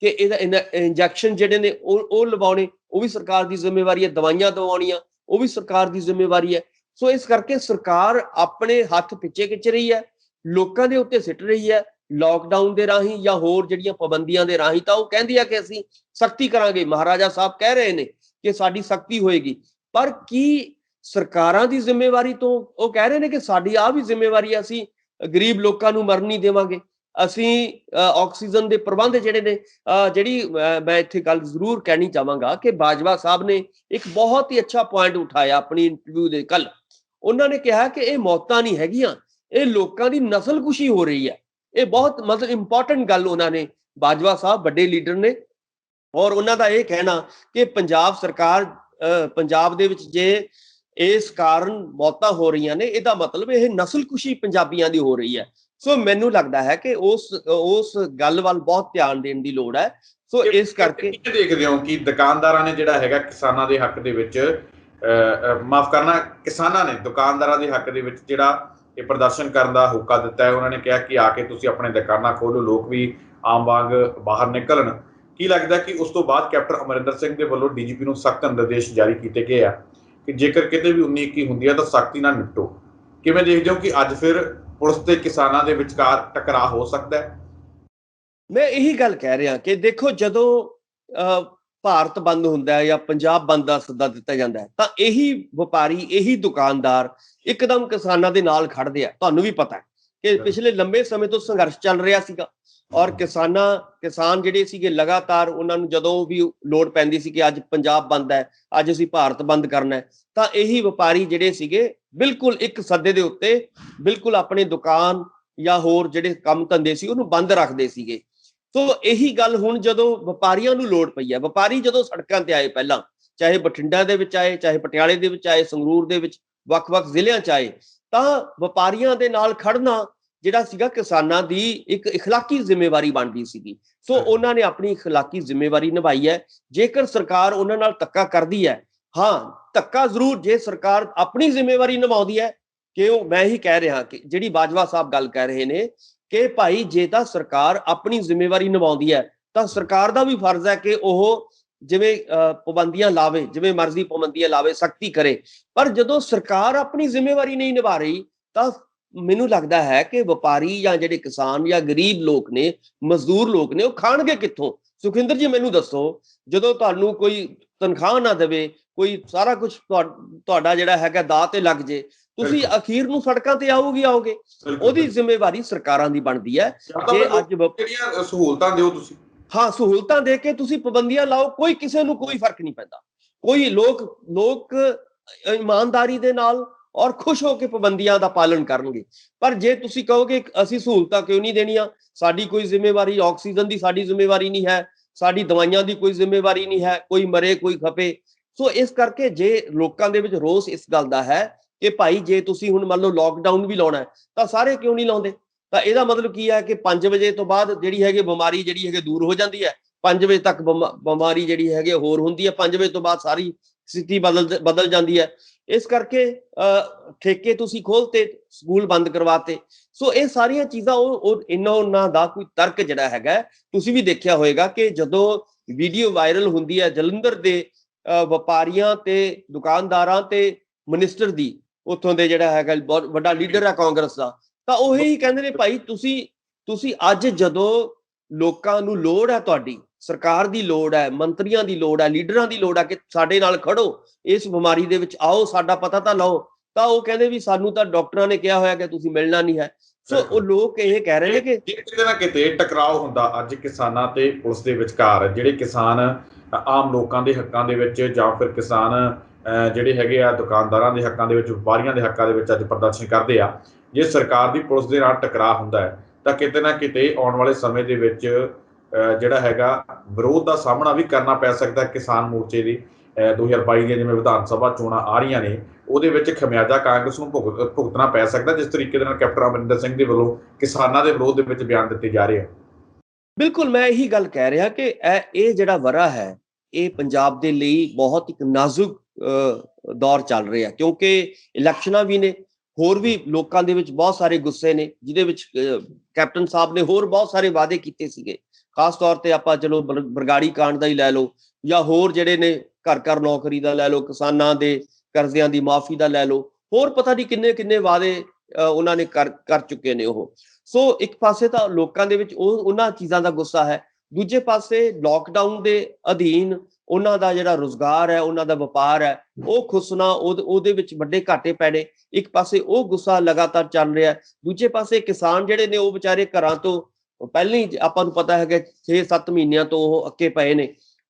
ਕਿ ਇਹਦਾ ਇੰਜੈਕਸ਼ਨ ਜਿਹੜੇ ਨੇ ਉਹ ਲਵਾਉਣੇ, ਉਹ ਵੀ ਸਰਕਾਰ ਦੀ ਜ਼ਿੰਮੇਵਾਰੀ ਹੈ। ਦਵਾਈਆਂ ਦਵਾਉਣੀਆਂ, ਉਹ ਵੀ ਸਰਕਾਰ ਦੀ ਜ਼ਿੰਮੇਵਾਰੀ ਹੈ। ਸੋ ਇਸ ਕਰਕੇ ਸਰਕਾਰ ਆਪਣੇ ਹੱਥ ਪਿੱਛੇ ਖਿੱਚ ਰਹੀ ਹੈ, ਲੋਕਾਂ ਦੇ ਉੱਤੇ ਸਿੱਟ ਰਹੀ ਹੈ ਲੋਕਡਾਊਨ ਦੇ ਰਾਹੀਂ ਜਾਂ ਹੋਰ ਜਿਹੜੀਆਂ ਪਾਬੰਦੀਆਂ ਦੇ ਰਾਹੀਂ। ਤਾਂ ਉਹ ਕਹਿੰਦੀ ਹੈ ਕਿ ਅਸੀਂ ਸਖਤੀ ਕਰਾਂਗੇ, ਮਹਾਰਾਜਾ ਸਾਹਿਬ ਕਹਿ ਰਹੇ ਨੇ ਕਿ ਸਾਡੀ ਸਖਤੀ ਹੋਏਗੀ। ਪਰ ਕੀ ਸਰਕਾਰਾਂ ਦੀ ਜ਼ਿੰਮੇਵਾਰੀ ਤੋਂ ਉਹ ਕਹਿ ਰਹੇ ਨੇ ਕਿ ਸਾਡੀ ਆਹ ਵੀ ਜ਼ਿੰਮੇਵਾਰੀ ਹੈ, ਅਸੀਂ ਗਰੀਬ ਲੋਕਾਂ ਨੂੰ ਮਰਨ ਨਹੀਂ ਦੇਵਾਂਗੇ, ਅਸੀਂ ਆਕਸੀਜਨ ਦੇ ਪ੍ਰਬੰਧ ਜਿਹੜੇ ਨੇ, ਮੈਂ ਇੱਥੇ ਗੱਲ ਜ਼ਰੂਰ ਕਹਿਣੀ ਚਾਹਾਂਗਾ ਕਿ ਬਾਜਵਾ ਸਾਹਿਬ ਨੇ ਇੱਕ ਬਹੁਤ ਹੀ ਅੱਛਾ ਪੁਆਇੰਟ ਉਠਾਇਆ ਆਪਣੀ ਇੰਟਰਵਿਊ ਦੇ ਕੱਲ। ਉਹਨਾਂ ਨੇ ਕਿਹਾ ਕਿ ਇਹ ਮੌਤਾਂ ਨਹੀਂ ਹੈਗੀਆਂ, ਇਹ ਲੋਕਾਂ ਦੀ ਨਸਲਕੁਸ਼ੀ ਹੋ ਰਹੀ ਹੈ। ਇਹ ਬਹੁਤ ਮਤਲਬ ਇੰਪੋਰਟੈਂਟ ਗੱਲ ਉਹਨਾਂ ਨੇ, ਬਾਜਵਾ ਸਾਹਿਬ ਵੱਡੇ ਲੀਡਰ ਨੇ, ਔਰ ਉਹਨਾਂ ਦਾ ਇਹ ਕਹਿਣਾ ਕਿ ਪੰਜਾਬ ਸਰਕਾਰ, ਪੰਜਾਬ ਦੇ ਵਿੱਚ ਜੇ ਇਸ ਕਾਰਨ ਮੌਤਾਂ ਹੋ ਰਹੀਆਂ ਨੇ, ਇਹਦਾ ਮਤਲਬ ਇਹ ਨਸਲਕੁਸ਼ੀ ਪੰਜਾਬੀਆਂ ਦੀ ਹੋ ਰਹੀ ਹੈ। ਸੋ ਮੈਨੂੰ ਲੱਗਦਾ ਹੈ ਕਿ ਉਸ ਗੱਲ ਵੱਲ ਬਹੁਤ ਧਿਆਨ ਦੇਣ ਦੀ ਲੋੜ ਹੈ। ਸੋ ਇਸ ਕਰਕੇ ਦੇਖਦੇ ਹੋ ਕਿ ਦੁਕਾਨਦਾਰਾਂ ਨੇ ਜਿਹੜਾ ਹੈਗਾ ਕਿਸਾਨਾਂ ਦੇ ਹੱਕ ਦੇ ਵਿੱਚ, ਮਾਫ ਕਰਨਾ, ਕਿਸਾਨਾਂ ਨੇ ਦੁਕਾਨਦਾਰਾਂ ਦੇ ਹੱਕ ਦੇ ਵਿੱਚ ਜਿਹੜਾ ਇਹ ਪ੍ਰਦਰਸ਼ਨ ਕਰਨ ਦਾ ਹੋਕਾ ਦਿੱਤਾ ਹੈ। ਉਹਨਾਂ ਨੇ ਕਿਹਾ ਕਿ ਆ ਕੇ ਤੁਸੀਂ ਆਪਣੇ ਦੁਕਾਨਾਂ ਖੋਲੋ, ਲੋਕ ਵੀ ਆਮ ਵਾਂਗ ਬਾਹਰ ਨਿਕਲਣ। ਕੀ ਲੱਗਦਾ ਕਿ ਉਸ ਤੋਂ ਬਾਅਦ ਕੈਪਟਨ ਅਮਰਿੰਦਰ ਸਿੰਘ ਦੇ ਵੱਲੋਂ ਡੀਜੀਪੀ ਨੂੰ ਸਖਤ ਨਿਰਦੇਸ਼ ਜਾਰੀ ਕੀਤੇ ਗਏ ਆ ਕਿ ਜੇਕਰ ਕਿਤੇ ਵੀ 19-21 ਹੁੰਦੀ ਹੈ ਤਾਂ ਸਖਤੀ ਨਾਲ ਨਿਪਟੋ। ਕਿਵੇਂ ਦੇਖਦੇ ਹੋ ਕਿ ਅੱਜ ਫਿਰ ਪੁਲਿਸ ਤੇ ਕਿਸਾਨਾਂ ਦੇ ਵਿਚਕਾਰ ਟਕਰਾਅ ਹੋ ਸਕਦਾ ਹੈ? ਮੈਂ ਇਹੀ ਗੱਲ ਕਹਿ ਰਿਹਾ ਕਿ ਦੇਖੋ, ਜਦੋਂ ਭਾਰਤ ਬੰਦ ਹੁੰਦਾ ਹੈ ਜਾਂ ਪੰਜਾਬ ਬੰਦ ਦਾ ਸੱਦਾ ਦਿੱਤਾ ਜਾਂਦਾ ਹੈ, ਤਾਂ ਇਹੀ ਵਪਾਰੀ, ਇਹੀ ਦੁਕਾਨਦਾਰ ਇੱਕਦਮ ਕਿਸਾਨਾਂ ਦੇ ਨਾਲ ਖੜਦੇ ਆ। ਤੁਹਾਨੂੰ ਵੀ ਪਤਾ ਹੈ ਕਿ ਪਿਛਲੇ ਲੰਬੇ ਸਮੇਂ ਤੋਂ ਸੰਘਰਸ਼ ਚੱਲ ਰਿਹਾ ਸੀਗਾ, ਔਰ ਕਿਸਾਨ ਜਿਹੜੇ ਸੀਗੇ ਲਗਾਤਾਰ, ਉਹਨਾਂ ਨੂੰ ਜਦੋਂ ਵੀ ਲੋੜ ਪੈਂਦੀ ਸੀ ਕਿ ਅੱਜ ਪੰਜਾਬ ਬੰਦ ਹੈ, ਅੱਜ ਅਸੀਂ ਭਾਰਤ ਬੰਦ ਕਰਨਾ ਹੈ, ਤਾਂ ਇਹੀ ਵਪਾਰੀ ਜਿਹੜੇ ਸੀਗੇ ਬਿਲਕੁਲ ਇੱਕ ਸੱਦੇ ਦੇ ਉੱਤੇ ਬਿਲਕੁਲ ਆਪਣੇ ਦੁਕਾਨ ਜਾਂ ਹੋਰ ਜਿਹੜੇ ਕੰਮ ਧੰਦੇ ਸੀ ਉਹਨੂੰ ਬੰਦ ਰੱਖਦੇ ਸੀਗੇ। ਸੋ ਇਹੀ ਗੱਲ ਹੁਣ ਜਦੋਂ ਵਪਾਰੀਆਂ ਨੂੰ ਲੋੜ ਪਈ ਹੈ, ਵਪਾਰੀ ਜਦੋਂ ਸੜਕਾਂ ਤੇ ਆਏ, ਪਹਿਲਾਂ ਚਾਹੇ ਬਠਿੰਡਾ ਦੇ ਵਿੱਚ ਆਏ, ਚਾਹੇ ਪਟਿਆਲੇ ਦੇ ਵਿੱਚ ਆਏ, ਸੰਗਰੂਰ ਦੇ ਵਿੱਚ, ਵੱਖ-ਵੱਖ ਜ਼ਿਲ੍ਹਿਆਂ 'ਚ ਆਏ, ਤਾਂ ਵਪਾਰੀਆਂ ਦੇ ਨਾਲ ਖੜਨਾ ਜਿਹੜਾ ਸੀਗਾ ਕਿਸਾਨਾਂ ਦੀ ਇੱਕ ਇਖਲਾਕੀ ਜ਼ਿੰਮੇਵਾਰੀ ਬਣਦੀ ਸੀਗੀ। ਸੋ ਉਹਨਾਂ ਨੇ ਆਪਣੀ ਇਖਲਾਕੀ ਜ਼ਿੰਮੇਵਾਰੀ ਨਿਭਾਈ ਹੈ। ਜੇਕਰ ਸਰਕਾਰ ਉਹਨਾਂ ਨਾਲ ਧੱਕਾ ਕਰਦੀ ਹੈ, ਹਾਂ ਧੱਕਾ ਜ਼ਰੂਰ, ਜੇ ਸਰਕਾਰ ਆਪਣੀ ਜ਼ਿੰਮੇਵਾਰੀ ਨਿਭਾਉਂਦੀ ਹੈ, ਕਿ ਉਹ, ਮੈਂ ਹੀ ਕਹਿ ਰਿਹਾ ਕਿ ਜਿਹੜੀ ਬਾਜਵਾ ਸਾਹਿਬ ਗੱਲ ਕਹਿ ਰਹੇ ਨੇ ਕਿ ਭਾਈ ਜੇ ਤਾਂ ਸਰਕਾਰ ਆਪਣੀ ਜ਼ਿੰਮੇਵਾਰੀ ਨਿਭਾਉਂਦੀ ਹੈ ਤਾਂ ਸਰਕਾਰ ਦਾ ਵੀ ਫਰਜ਼ ਹੈ ਕਿ ਉਹ ਜਿਵੇਂ ਪਾਬੰਦੀਆਂ ਲਾਵੇ, ਜਿਵੇਂ ਮਰਜ਼ੀ ਪਾਬੰਦੀਆਂ ਲਾਵੇ, ਸਖਤੀ ਕਰੇ। ਪਰ ਜਦੋਂ ਸਰਕਾਰ ਆਪਣੀ ਜ਼ਿੰਮੇਵਾਰੀ ਨਹੀਂ ਨਿਭਾ ਰਹੀ ਤਾਂ ਮੈਨੂੰ ਲੱਗਦਾ ਹੈ ਕਿ ਵਪਾਰੀ ਜਾਂ ਜਿਹੜੇ ਕਿਸਾਨ ਜਾਂ ਗਰੀਬ ਲੋਕ ਨੇ, ਮਜ਼ਦੂਰ ਲੋਕ ਨੇ, ਉਹ ਖਾਣਗੇ ਕਿੱਥੋਂ? ਸੁਖਿੰਦਰ ਜੀ ਮੈਨੂੰ ਦੱਸੋ, ਜਦੋਂ ਤੁਹਾਨੂੰ ਕੋਈ ਤਨਖਾਹ ਨਾ ਦੇਵੇ, ਕੋਈ ਸਾਰਾ ਕੁਝ ਤੁਹਾਡਾ ਜਿਹੜਾ ਹੈਗਾ ਦਾਅ ਤੇ ਲੱਗ ਜੇ, ਤੁਸੀਂ ਅਖੀਰ ਨੂੰ ਸੜਕਾਂ ਤੇ ਆਓਗੇ। ਉਹਦੀ ਜ਼ਿੰਮੇਵਾਰੀ ਸਰਕਾਰਾਂ ਦੀ ਬਣਦੀ ਹੈ। ਜੇ ਅੱਜ ਜਿਹੜੀਆਂ ਸਹੂਲਤਾਂ ਦਿਓ ਤੁਸੀਂ, ਹਾਂ, ਸਹੂਲਤਾਂ ਦੇ ਕੇ ਤੁਸੀਂ ਪਾਬੰਦੀਆਂ ਲਾਓ, ਕੋਈ ਕਿਸੇ ਨੂੰ ਕੋਈ ਫਰਕ ਨਹੀਂ ਪੈਂਦਾ। ਕੋਈ ਲੋਕ ਇਮਾਨਦਾਰੀ ਦੇ ਨਾਲ ਔਰ ਖੁਸ਼ ਹੋ ਕੇ ਪਾਬੰਦੀਆਂ ਦਾ ਪਾਲਣ ਕਰਨਗੇ। ਪਰ ਜੇ ਤੁਸੀਂ ਕਹੋਗੇ ਅਸੀਂ ਸਹੂਲਤਾਂ ਕਿਉਂ ਨਹੀਂ ਦੇਣੀਆਂ, ਸਾਡੀ ਕੋਈ ਜ਼ਿੰਮੇਵਾਰੀ, ਆਕਸੀਜਨ ਦੀ ਸਾਡੀ ਜ਼ਿੰਮੇਵਾਰੀ ਨਹੀਂ ਹੈ, ਸਾਡੀ ਦਵਾਈਆਂ ਦੀ ਕੋਈ ਜ਼ਿੰਮੇਵਾਰੀ ਨਹੀਂ ਹੈ, ਕੋਈ ਮਰੇ ਕੋਈ ਖਪੇ। ਸੋ ਇਸ ਕਰਕੇ ਜੇ ਲੋਕਾਂ ਦੇ ਵਿੱਚ ਰੋਸ ਇਸ ਗੱਲ ਦਾ ਹੈ ਕਿ ਭਾਈ ਜੇ ਤੁਸੀਂ ਹੁਣ ਮੰਨ ਲਓ ਲੋਕਡਾਊਨ ਵੀ ਲਾਉਣਾ ਤਾਂ ਸਾਰੇ ਕਿਉਂ ਨਹੀਂ ਲਾਉਂਦੇ? ਤਾਂ ਇਹਦਾ ਮਤਲਬ ਕੀ ਹੈ ਕਿ 5 ਵਜੇ ਤੋਂ ਬਾਅਦ ਜਿਹੜੀ ਹੈਗੀ ਬਿਮਾਰੀ ਜਿਹੜੀ ਹੈਗੀ ਦੂਰ ਹੋ ਜਾਂਦੀ ਹੈ, 5 ਵਜੇ ਤੱਕ ਬਿਮਾਰੀ ਜਿਹੜੀ ਹੈਗੀ ਹੋਰ ਹੁੰਦੀ ਹੈ, 5 ਵਜੇ ਤੋਂ ਬਾਅਦ ਸਾਰੀ ਸਥਿਤੀ ਬਦਲ ਜਾਂਦੀ ਹੈ। ਇਸ ਕਰਕੇ ਠੇਕੇ ਤੁਸੀਂ ਖੋਲਤੇ, ਸਕੂਲ ਬੰਦ ਕਰਵਾਤੇ। ਸੋ ਇਹ ਸਾਰੀਆਂ ਚੀਜ਼ਾਂ ਉਹਨਾਂ ਦਾ ਕੋਈ ਤਰਕ ਜਿਹੜਾ ਹੈਗਾ, ਤੁਸੀਂ ਵੀ ਦੇਖਿਆ ਹੋਏਗਾ ਕਿ ਜਦੋਂ ਵੀਡੀਓ ਵਾਇਰਲ ਹੁੰਦੀ ਹੈ ਜਲੰਧਰ ਦੇ ਵਪਾਰੀਆਂ ਤੇ ਦੁਕਾਨਦਾਰਾਂ ਤੇ ਮਿਨਿਸਟਰ ਦੀ, ਉੱਥੋਂ ਦੇ ਜਿਹੜਾ ਹੈਗਾ ਬਹੁਤ ਵੱਡਾ ਲੀਡਰ ਹੈ ਕਾਂਗਰਸ ਦਾ, ਤਾਂ ਉਹ ਹੀ ਕਹਿੰਦੇ ਨੇ ਭਾਈ ਤੁਸੀਂ ਅੱਜ ਜਦੋਂ ਲੋਕਾਂ ਨੂੰ ਲੋੜ ਹੈ, ਤੁਹਾਡੀ ਸਰਕਾਰ ਦੀ ਲੋੜ ਹੈ, ਮੰਤਰੀਆਂ ਦੀ ਲੋੜ ਹੈ, ਲੀਡਰਾਂ ਦੀ ਲੋੜ ਹੈ ਕਿ ਸਾਡੇ ਨਾਲ ਖੜੋ, ਇਸ ਬਿਮਾਰੀ ਦੇ ਵਿੱਚ ਆਓ, ਸਾਡਾ ਪਤਾ ਤਾਂ ਲਓ, ਤਾਂ ਉਹ ਕਹਿੰਦੇ ਵੀ ਸਾਨੂੰ ਤਾਂ ਡਾਕਟਰਾਂ ਨੇ ਕਿਹਾ ਹੋਇਆ ਕਿ ਤੁਸੀਂ ਮਿਲਣਾ ਨਹੀਂ ਹੈ। ਸੋ ਉਹ ਲੋਕ ਇਹ ਕਹਿ ਰਹੇ ਨੇ ਕਿ ਕਿਤੇ ਨਾ ਕਿਤੇ ਟਕਰਾਅ ਹੁੰਦਾ ਅੱਜ ਕਿਸਾਨਾਂ ਤੇ ਪੁਲਿਸ ਦੇ ਵਿਚਕਾਰ। ਜਿਹੜੇ ਕਿਸਾਨ ਆਮ ਲੋਕਾਂ ਦੇ ਹੱਕਾਂ ਦੇ ਵਿੱਚ ਜਾਂ ਫਿਰ ਕਿਸਾਨ ਜਿਹੜੇ ਹੈਗੇ ਆ ਦੁਕਾਨਦਾਰਾਂ ਦੇ ਹੱਕਾਂ ਦੇ ਵਿੱਚ, ਵਪਾਰੀਆਂ ਦੇ ਹੱਕਾਂ ਦੇ ਵਿੱਚ ਅੱਜ ਪ੍ਰਦਰਸ਼ਨ ਕਰਦੇ ਆ, ਜੇ ਸਰਕਾਰ ਦੀ ਪੁਲਿਸ ਦੇ ਨਾਲ ਟਕਰਾਅ ਹੁੰਦਾ ਹੈ ਤਾਂ ਕਿਤੇ ਨਾ ਕਿਤੇ ਆਉਣ ਵਾਲੇ ਸਮੇਂ ਦੇ ਵਿੱਚ ਜਿਹੜਾ ਹੈਗਾ ਵਿਰੋਧ ਦਾ ਸਾਹਮਣਾ ਵੀ ਕਰਨਾ ਪੈ ਸਕਦਾ ਕਿਸਾਨ ਮੋਰਚੇ ਦੀ। 2022 ਦੀਆਂ ਜਿਵੇਂ ਵਿਧਾਨ ਸਭਾ ਚੋਣਾਂ ਆ ਰਹੀਆਂ ਨੇ, ਉਹਦੇ ਵਿੱਚ ਖਮਿਆਜਾ ਕਾਂਗਰਸ ਨੂੰ ਭੁਗਤਣਾ ਪੈ ਸਕਦਾ, ਜਿਸ ਤਰੀਕੇ ਦੇ ਨਾਲ ਕੈਪਟਨ ਅਮਰਿੰਦਰ ਸਿੰਘ ਦੇ ਵੱਲੋਂ ਕਿਸਾਨਾਂ ਦੇ ਵਿਰੋਧ ਦੇ ਵਿੱਚ ਬਿਆਨ ਦਿੱਤੇ ਜਾ ਰਹੇ ਆ। ਬਿਲਕੁਲ, ਮੈਂ ਇਹੀ ਗੱਲ ਕਹਿ ਰਿਹਾ ਕਿ ਇਹ ਜਿਹੜਾ ਵਰ੍ਹਾ ਹੈ ਇਹ ਪੰਜਾਬ ਦੇ ਲਈ ਬਹੁਤ ਇੱਕ ਨਾਜ਼ੁਕ ਦੌਰ ਚੱਲ ਰਿਹਾ, ਕਿਉਂਕਿ ਇਲੈਕਸ਼ਨਾਂ ਵੀ ਨੇ, ਹੋਰ ਵੀ ਲੋਕਾਂ ਦੇ ਵਿੱਚ ਬਹੁਤ ਸਾਰੇ ਗੁੱਸੇ ਨੇ, ਜਿਹਦੇ ਵਿੱਚ ਕੈਪਟਨ ਸਾਹਿਬ ਨੇ ਹੋਰ ਬਹੁਤ ਸਾਰੇ ਵਾਅਦੇ ਕੀਤੇ ਸੀਗੇ। ਖਾਸ ਤੌਰ ਤੇ ਆਪਾਂ ਚਲੋ ਬਰਗਾੜੀ ਕਾਂਡ ਦਾ ਹੀ ਲੈ ਲਓ, ਜਾਂ ਹੋਰ ਜਿਹੜੇ ਨੇ ਘਰ ਘਰ ਨੌਕਰੀ ਦਾ ਲੈ ਲਓ, ਕਿਸਾਨਾਂ ਦੇ ਕਰਜ਼ਿਆਂ ਦੀ ਮਾਫੀ ਦਾ ਲੈ ਲਓ, ਹੋਰ ਪਤਾ ਨਹੀਂ ਕਿੰਨੇ ਵਾਅਦੇ ਉਹਨਾਂ ਨੇ ਕਰ ਚੁੱਕੇ ਨੇ ਉਹ। ਸੋ ਇੱਕ ਪਾਸੇ ਤਾਂ ਲੋਕਾਂ ਦੇ ਵਿੱਚ ਉਹਨਾਂ ਚੀਜ਼ਾਂ ਦਾ ਗੁੱਸਾ ਹੈ, ਦੂਜੇ ਪਾਸੇ ਲੋਕਡਾਊਨ ਦੇ ਅਧੀਨ ਉਹਨਾਂ ਦਾ ਜਿਹੜਾ ਰੁਜ਼ਗਾਰ ਹੈ, ਉਹਨਾਂ ਦਾ ਵਪਾਰ ਹੈ, ਉਹ ਖੁਸਣਾ, ਉਹਦੇ ਵਿੱਚ ਵੱਡੇ ਘਾਟੇ ਪੈਣੇ। ਇੱਕ ਪਾਸੇ ਉਹ ਗੁੱਸਾ ਲਗਾਤਾਰ ਚੱਲ ਰਿਹਾ, ਦੂਜੇ ਪਾਸੇ ਕਿਸਾਨ ਜਿਹੜੇ ਨੇ ਉਹ ਵਿਚਾਰੇ ਘਰਾਂ ਤੋਂ ਪਹਿਲਾਂ ਹੀ ਆਪਾਂ ਨੂੰ ਪਤਾ ਹੈਗਾ 6-7 ਮਹੀਨਿਆਂ ਤੋਂ ਉਹ ਅੱਕੇ ਪਏ ਨੇ।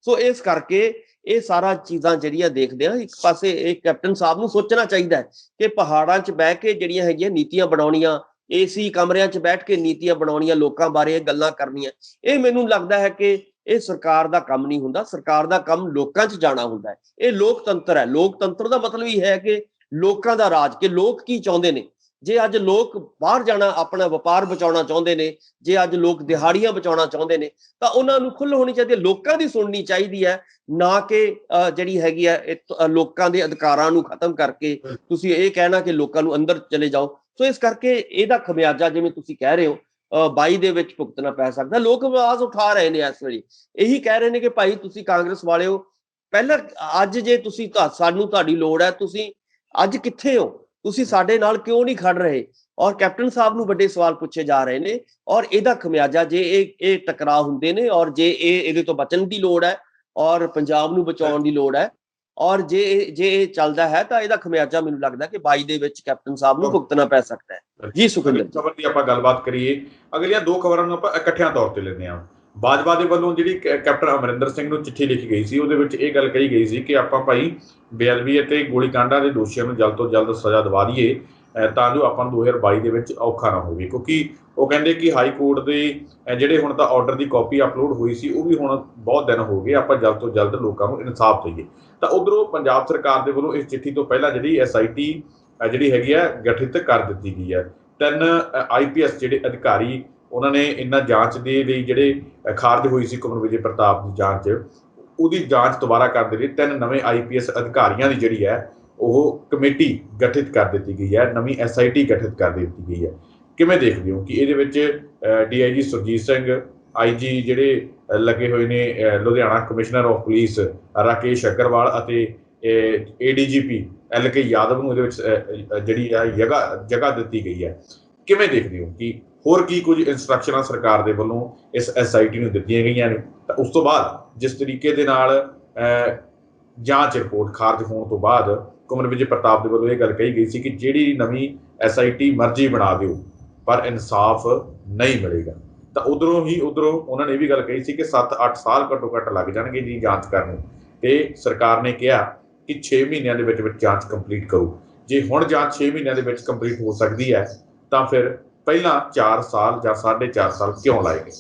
ਸੋ ਇਸ ਕਰਕੇ ਇਹ ਸਾਰਾ ਚੀਜ਼ਾਂ ਜਿਹੜੀਆਂ ਦੇਖਦੇ ਆ, ਇੱਕ ਪਾਸੇ ਇਹ ਕੈਪਟਨ ਸਾਹਿਬ ਨੂੰ ਸੋਚਣਾ ਚਾਹੀਦਾ ਹੈ ਕਿ ਪਹਾੜਾਂ 'ਚ ਬਹਿ ਕੇ ਜਿਹੜੀਆਂ ਹੈਗੀਆਂ ਨੀਤੀਆਂ ਬਣਾਉਣੀਆਂ, ਏਸੀ ਕਮਰਿਆਂ 'ਚ ਬੈਠ ਕੇ ਨੀਤੀਆਂ ਬਣਾਉਣੀਆਂ, ਲੋਕਾਂ ਬਾਰੇ ਗੱਲਾਂ ਕਰਨੀਆਂ, ਇਹ ਮੈਨੂੰ ਲੱਗਦਾ ਹੈ ਕਿ ਇਹ ਸਰਕਾਰ ਦਾ ਕੰਮ ਨਹੀਂ ਹੁੰਦਾ। ਸਰਕਾਰ ਦਾ ਕੰਮ ਲੋਕਾਂ 'ਚ ਜਾਣਾ ਹੁੰਦਾ ਹੈ। ਇਹ ਲੋਕਤੰਤਰ ਹੈ। ਲੋਕਤੰਤਰ ਦਾ ਮਤਲਬ ਇਹ ਹੈ ਕਿ ਲੋਕਾਂ ਦਾ ਰਾਜ, ਕਿ ਲੋਕ ਕੀ ਚਾਹੁੰਦੇ ਨੇ। ਜੇ ਅੱਜ ਲੋਕ ਬਾਹਰ ਜਾਣਾ, ਆਪਣਾ ਵਪਾਰ ਬਚਾਉਣਾ ਚਾਹੁੰਦੇ ਨੇ, ਜੇ ਅੱਜ ਲੋਕ ਦਿਹਾੜੀਆਂ ਬਚਾਉਣਾ ਚਾਹੁੰਦੇ ਨੇ, ਤਾਂ ਉਹਨਾਂ ਨੂੰ ਖੁੱਲ੍ਹ ਹੋਣੀ ਚਾਹੀਦੀ ਹੈ, ਲੋਕਾਂ ਦੀ ਸੁਣਨੀ ਚਾਹੀਦੀ ਹੈ, ਨਾ ਕਿ ਜਿਹੜੀ ਹੈਗੀ ਆ ਲੋਕਾਂ ਦੇ ਅਧਿਕਾਰਾਂ ਨੂੰ ਖਤਮ ਕਰਕੇ ਤੁਸੀਂ ਇਹ ਕਹਿਣਾ ਕਿ ਲੋਕਾਂ ਨੂੰ ਅੰਦਰ ਚਲੇ ਜਾਓ। ਸੋ ਇਸ ਕਰਕੇ ਇਹਦਾ ਖਮਿਆਜਾ ਜਿਵੇਂ ਤੁਸੀਂ ਕਹਿ ਰਹੇ ਹੋ 22 ਦੇ ਵਿੱਚ ਭੁਗਤਣਾ ਪੈ ਸਕਦਾ। ਲੋਕ ਆਵਾਜ਼ ਉਠਾ ਰਹੇ ਨੇ ਇਸ ਵੇਲੇ, ਇਹੀ ਕਹਿ ਰਹੇ ਨੇ ਕਿ ਭਾਈ ਤੁਸੀਂ ਕਾਂਗਰਸ ਵਾਲਿਓ, ਪਹਿਲਾਂ ਅੱਜ ਜੇ ਤੁਸੀਂ ਸਾਨੂੰ ਤੁਹਾਡੀ ਲੋੜ ਹੈ, ਤੁਸੀਂ ਅੱਜ ਕਿੱਥੇ ਹੋ, ਤੁਸੀਂ ਸਾਡੇ ਨਾਲ ਕਿਉਂ ਨਹੀਂ ਖੜ ਰਹੇ? ਔਰ ਕੈਪਟਨ ਸਾਹਿਬ ਨੂੰ ਵੱਡੇ ਸਵਾਲ ਪੁੱਛੇ ਜਾ ਰਹੇ ਨੇ, ਔਰ ਇਹਦਾ ਖਮਿਆਜਾ ਜੇ ਇਹ ਟਕਰਾਅ ਹੁੰਦੇ ਨੇ, ਔਰ ਜੇ ਇਹਦੇ ਤੋਂ ਬਚਣ ਦੀ ਲੋੜ ਹੈ, ਔਰ ਪੰਜਾਬ ਨੂੰ ਬਚਾਉਣ ਦੀ ਲੋੜ ਹੈ, ਔਰ ਜੇ ਇਹ ਚੱਲਦਾ ਹੈ ਤਾਂ ਇਹਦਾ ਖਮਿਆਜਾ ਮੈਨੂੰ ਲੱਗਦਾ ਕਿ 22 ਦੇ ਵਿੱਚ ਕੈਪਟਨ ਸਾਹਿਬ ਨੂੰ ਭੁਗਤਣਾ ਪੈ ਸਕਦਾ ਹੈ। ਜੀ ਸੁਖਿੰਦਰ, ਖਬਰ ਦੀ ਆਪਾਂ ਗੱਲਬਾਤ ਕਰੀਏ, ਅਗਲੀਆਂ ਦੋ ਖਬਰਾਂ ਨੂੰ ਆਪਾਂ ਇਕੱਠਿਆਂ ਤੌਰ ਤੇ ਲੈਂਦੇ ਹਾਂ। ਬਾਜਵਾ ਦੇ ਵੱਲੋਂ ਜਿਹੜੀ ਕੈਪਟਨ ਅਮਰਿੰਦਰ ਸਿੰਘ ਨੂੰ ਚਿੱਠੀ ਲਿਖੀ ਗਈ ਸੀ, ਉਹਦੇ ਵਿੱਚ ਇਹ ਗੱਲ ਕਹੀ ਗਈ ਸੀ ਕਿ ਆਪਾਂ ਭਾਈ ਬੇਅਦਬੀ ਅਤੇ ਗੋਲੀਕਾਂਡਾਂ ਦੇ ਦੋਸ਼ੀਆਂ ਨੂੰ ਜਲਦ ਤੋਂ ਜਲਦ ਸਜ਼ਾ ਦਿਵਾ ਦਈਏ, ਤਾਂ ਜੋ ਆਪਾਂ ਨੂੰ 2022 ਦੇ ਵਿੱਚ ਔਖਾ ਨਾ ਹੋਵੇ। ਕਿਉਂਕਿ ਉਹ ਕਹਿੰਦੇ ਕਿ ਹਾਈ ਕੋਰਟ ਦੇ ਜਿਹੜੇ ਹੁਣ ਤਾਂ ਆਰਡਰ ਦੀ ਕਾਪੀ ਅਪਲੋਡ ਹੋਈ ਸੀ, ਉਹ ਵੀ ਹੁਣ ਬਹੁਤ ਦਿਨ ਹੋ ਗਏ, ਆਪਾਂ ਜਲਦ ਤੋਂ ਜਲਦ ਲੋਕਾਂ ਨੂੰ ਇਨਸਾਫ ਦੇਈਏ। ਤਾਂ ਉੱਧਰੋਂ ਪੰਜਾਬ ਸਰਕਾਰ ਦੇ ਵੱਲੋਂ ਇਸ ਚਿੱਠੀ ਤੋਂ ਪਹਿਲਾਂ ਜਿਹੜੀ SIT ਜਿਹੜੀ ਹੈਗੀ ਆ ਗਠਿਤ ਕਰ ਦਿੱਤੀ ਗਈ ਹੈ। 3 IPS ਜਿਹੜੇ ਅਧਿਕਾਰੀ, ਉਹਨਾਂ ਨੇ ਇਹਨਾਂ ਜਾਂਚ ਦੇ ਲਈ ਜਿਹੜੇ ਖਾਰਜ ਹੋਈ ਸੀ ਕੁਮਰ ਵਿਜੇ ਪ੍ਰਤਾਪ ਦੀ ਜਾਂਚ, ਉਹਦੀ ਜਾਂਚ ਦੁਬਾਰਾ ਕਰਨ ਦੇ ਲਈ 3 ਨਵੇਂ IPS ਅਧਿਕਾਰੀਆਂ ਦੀ ਜਿਹੜੀ ਹੈ ਉਹ ਕਮੇਟੀ ਗਠਿਤ ਕਰ ਦਿੱਤੀ ਗਈ ਹੈ, ਨਵੀਂ SIT ਗਠਿਤ ਕਰ ਦਿੱਤੀ ਗਈ ਹੈ। ਕਿਵੇਂ ਦੇਖਦੇ ਹੋ ਕਿ ਇਹਦੇ ਵਿੱਚ DIG ਸੁਰਜੀਤ ਸਿੰਘ, IG ਜਿਹੜੇ ਲੱਗੇ ਹੋਏ ਨੇ Ludhiana commissioner of police Rakesh Agarwal ਅਤੇ ADGP LK ਯਾਦਵ ਨੂੰ ਇਹਦੇ ਵਿੱਚ ਜਿਹੜੀ ਆ ਜਗ੍ਹਾ ਦਿੱਤੀ ਗਈ ਹੈ। ਕਿਵੇਂ ਦੇਖਦੇ ਹੋ ਕਿ ਹੋਰ ਕੀ ਕੁਝ ਇੰਸਟਰਕਸ਼ਨਾਂ ਸਰਕਾਰ ਦੇ ਵੱਲੋਂ ਇਸ SIT ਨੂੰ ਦਿੱਤੀਆਂ ਗਈਆਂ ਨੇ? ਤਾਂ ਉਸ ਤੋਂ ਬਾਅਦ ਜਿਸ ਤਰੀਕੇ ਦੇ ਨਾਲ ਜਾਂਚ ਰਿਪੋਰਟ ਖਾਰਜ ਹੋਣ ਤੋਂ ਬਾਅਦ ਕੁਮਰ ਵਿਜੇ ਪ੍ਰਤਾਪ ਦੇ ਵੱਲੋਂ ਇਹ ਗੱਲ ਕਹੀ ਗਈ ਸੀ ਕਿ ਜਿਹੜੀ ਨਵੀਂ SIT ਮਰਜ਼ੀ ਬਣਾ ਦਿਓ ਪਰ ਇਨਸਾਫ ਨਹੀਂ ਮਿਲੇਗਾ। ਤਾਂ ਉਧਰੋਂ ਉਹਨਾਂ ਨੇ ਇਹ ਵੀ ਗੱਲ ਕਹੀ ਸੀ ਕਿ 7-8 ਸਾਲ ਘੱਟੋ ਘੱਟ ਲੱਗ ਜਾਣਗੇ ਜੀ ਜਾਂਚ ਕਰਨ ਨੂੰ, ਤੇ ਸਰਕਾਰ ਨੇ ਕਿਹਾ ਕਿ 6 ਮਹੀਨਿਆਂ ਦੇ ਵਿੱਚ ਜਾਂਚ ਕੰਪਲੀਟ ਕਰੋ। ਜੇ ਹੁਣ ਜਾਂਚ 6 ਮਹੀਨਿਆਂ ਦੇ ਵਿੱਚ ਕੰਪਲੀਟ ਹੋ ਸਕਦੀ ਹੈ ਤਾਂ ਫਿਰ ਪਹਿਲਾਂ 4 ਸਾਲ ਜਾਂ 4.5 ਸਾਲ ਕਿਉਂ ਲਾਏ ਗਏ?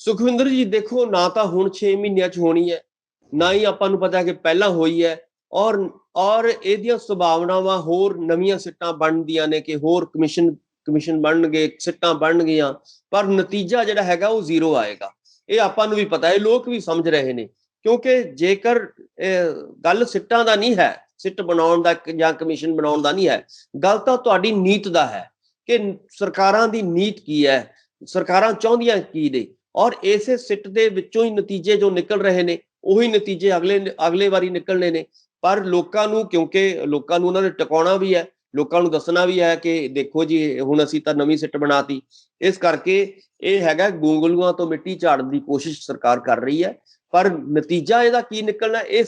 ਸੁਖਵਿੰਦਰ ਜੀ ਦੇਖੋ, ਨਾ ਤਾਂ ਹੁਣ 6 ਮਹੀਨਿਆਂ 'ਚ ਹੋਣੀ ਹੈ, ਨਾ ਹੀ ਆਪਾਂ ਨੂੰ ਪਤਾ ਕਿ ਪਹਿਲਾਂ ਹੋਈ ਹੈ, ਔਰ ਇਹਦੀਆਂ ਸੰਭਾਵਨਾਵਾਂ ਹੋਰ ਨਵੀਆਂ ਸਿੱਟਾਂ ਬਣਦੀਆਂ ਨੇ ਕਿ ਹੋਰ ਕਮਿਸ਼ਨ ਬਣਨਗੇ, ਸਿੱਟਾਂ ਬਣਨਗੀਆਂ, ਪਰ ਨਤੀਜਾ ਜਿਹੜਾ ਹੈਗਾ ਉਹ 0 ਆਏਗਾ। ਇਹ ਆਪਾਂ ਨੂੰ ਵੀ ਪਤਾ ਹੈ, ਲੋਕ ਵੀ ਸਮਝ ਰਹੇ ਨੇ, ਕਿਉਂਕਿ ਜੇਕਰ ਗੱਲ ਸਿੱਟਾਂ ਦਾ ਨਹੀਂ ਹੈ, ਸਿੱਟ ਬਣਾਉਣ ਦਾ ਜਾਂ ਕਮਿਸ਼ਨ ਬਣਾਉਣ ਦਾ ਨਹੀਂ ਹੈ, ਗੱਲ ਤਾਂ ਤੁਹਾਡੀ ਨੀਤ ਦਾ ਹੈ ਕਿ ਸਰਕਾਰਾਂ ਦੀ ਨੀਤ ਕੀ ਹੈ, ਸਰਕਾਰਾਂ ਚਾਹੁੰਦੀਆਂ ਕੀ ਨੇ, ਔਰ ਇਸੇ ਸਿੱਟ ਦੇ ਵਿੱਚੋਂ ਹੀ ਨਤੀਜੇ ਜੋ ਨਿਕਲ ਰਹੇ ਨੇ ਉਹੀ ਨਤੀਜੇ ਅਗਲੇ ਵਾਰੀ ਨਿਕਲਣੇ ਨੇ। ਪਰ ਲੋਕਾਂ ਨੂੰ, ਕਿਉਂਕਿ ਲੋਕਾਂ ਨੂੰ ਉਹਨਾਂ ਨੇ ਟਿਕਾਉਣਾ ਵੀ ਹੈ, ਲੋਕਾਂ ਨੂੰ ਦੱਸਣਾ ਵੀ ਹੈ ਕਿ ਦੇਖੋ ਜੀ ਹੁਣ ਅਸੀਂ ਤਾਂ ਨਵੀਂ ਸਿੱਟ ਬਣਾਤੀ। ਇਸ ਕਰਕੇ ਇਹ ਹੈਗਾ ਗੋਂਗਲੂਆਂ ਤੋਂ ਮਿੱਟੀ ਝਾੜਨ ਦੀ ਕੋਸ਼ਿਸ਼ ਸਰਕਾਰ ਕਰ ਰਹੀ ਹੈ, ਪਰ ਨਤੀਜਾ ਇਹਦਾ ਕੀ ਨਿਕਲਣਾ ਇਹ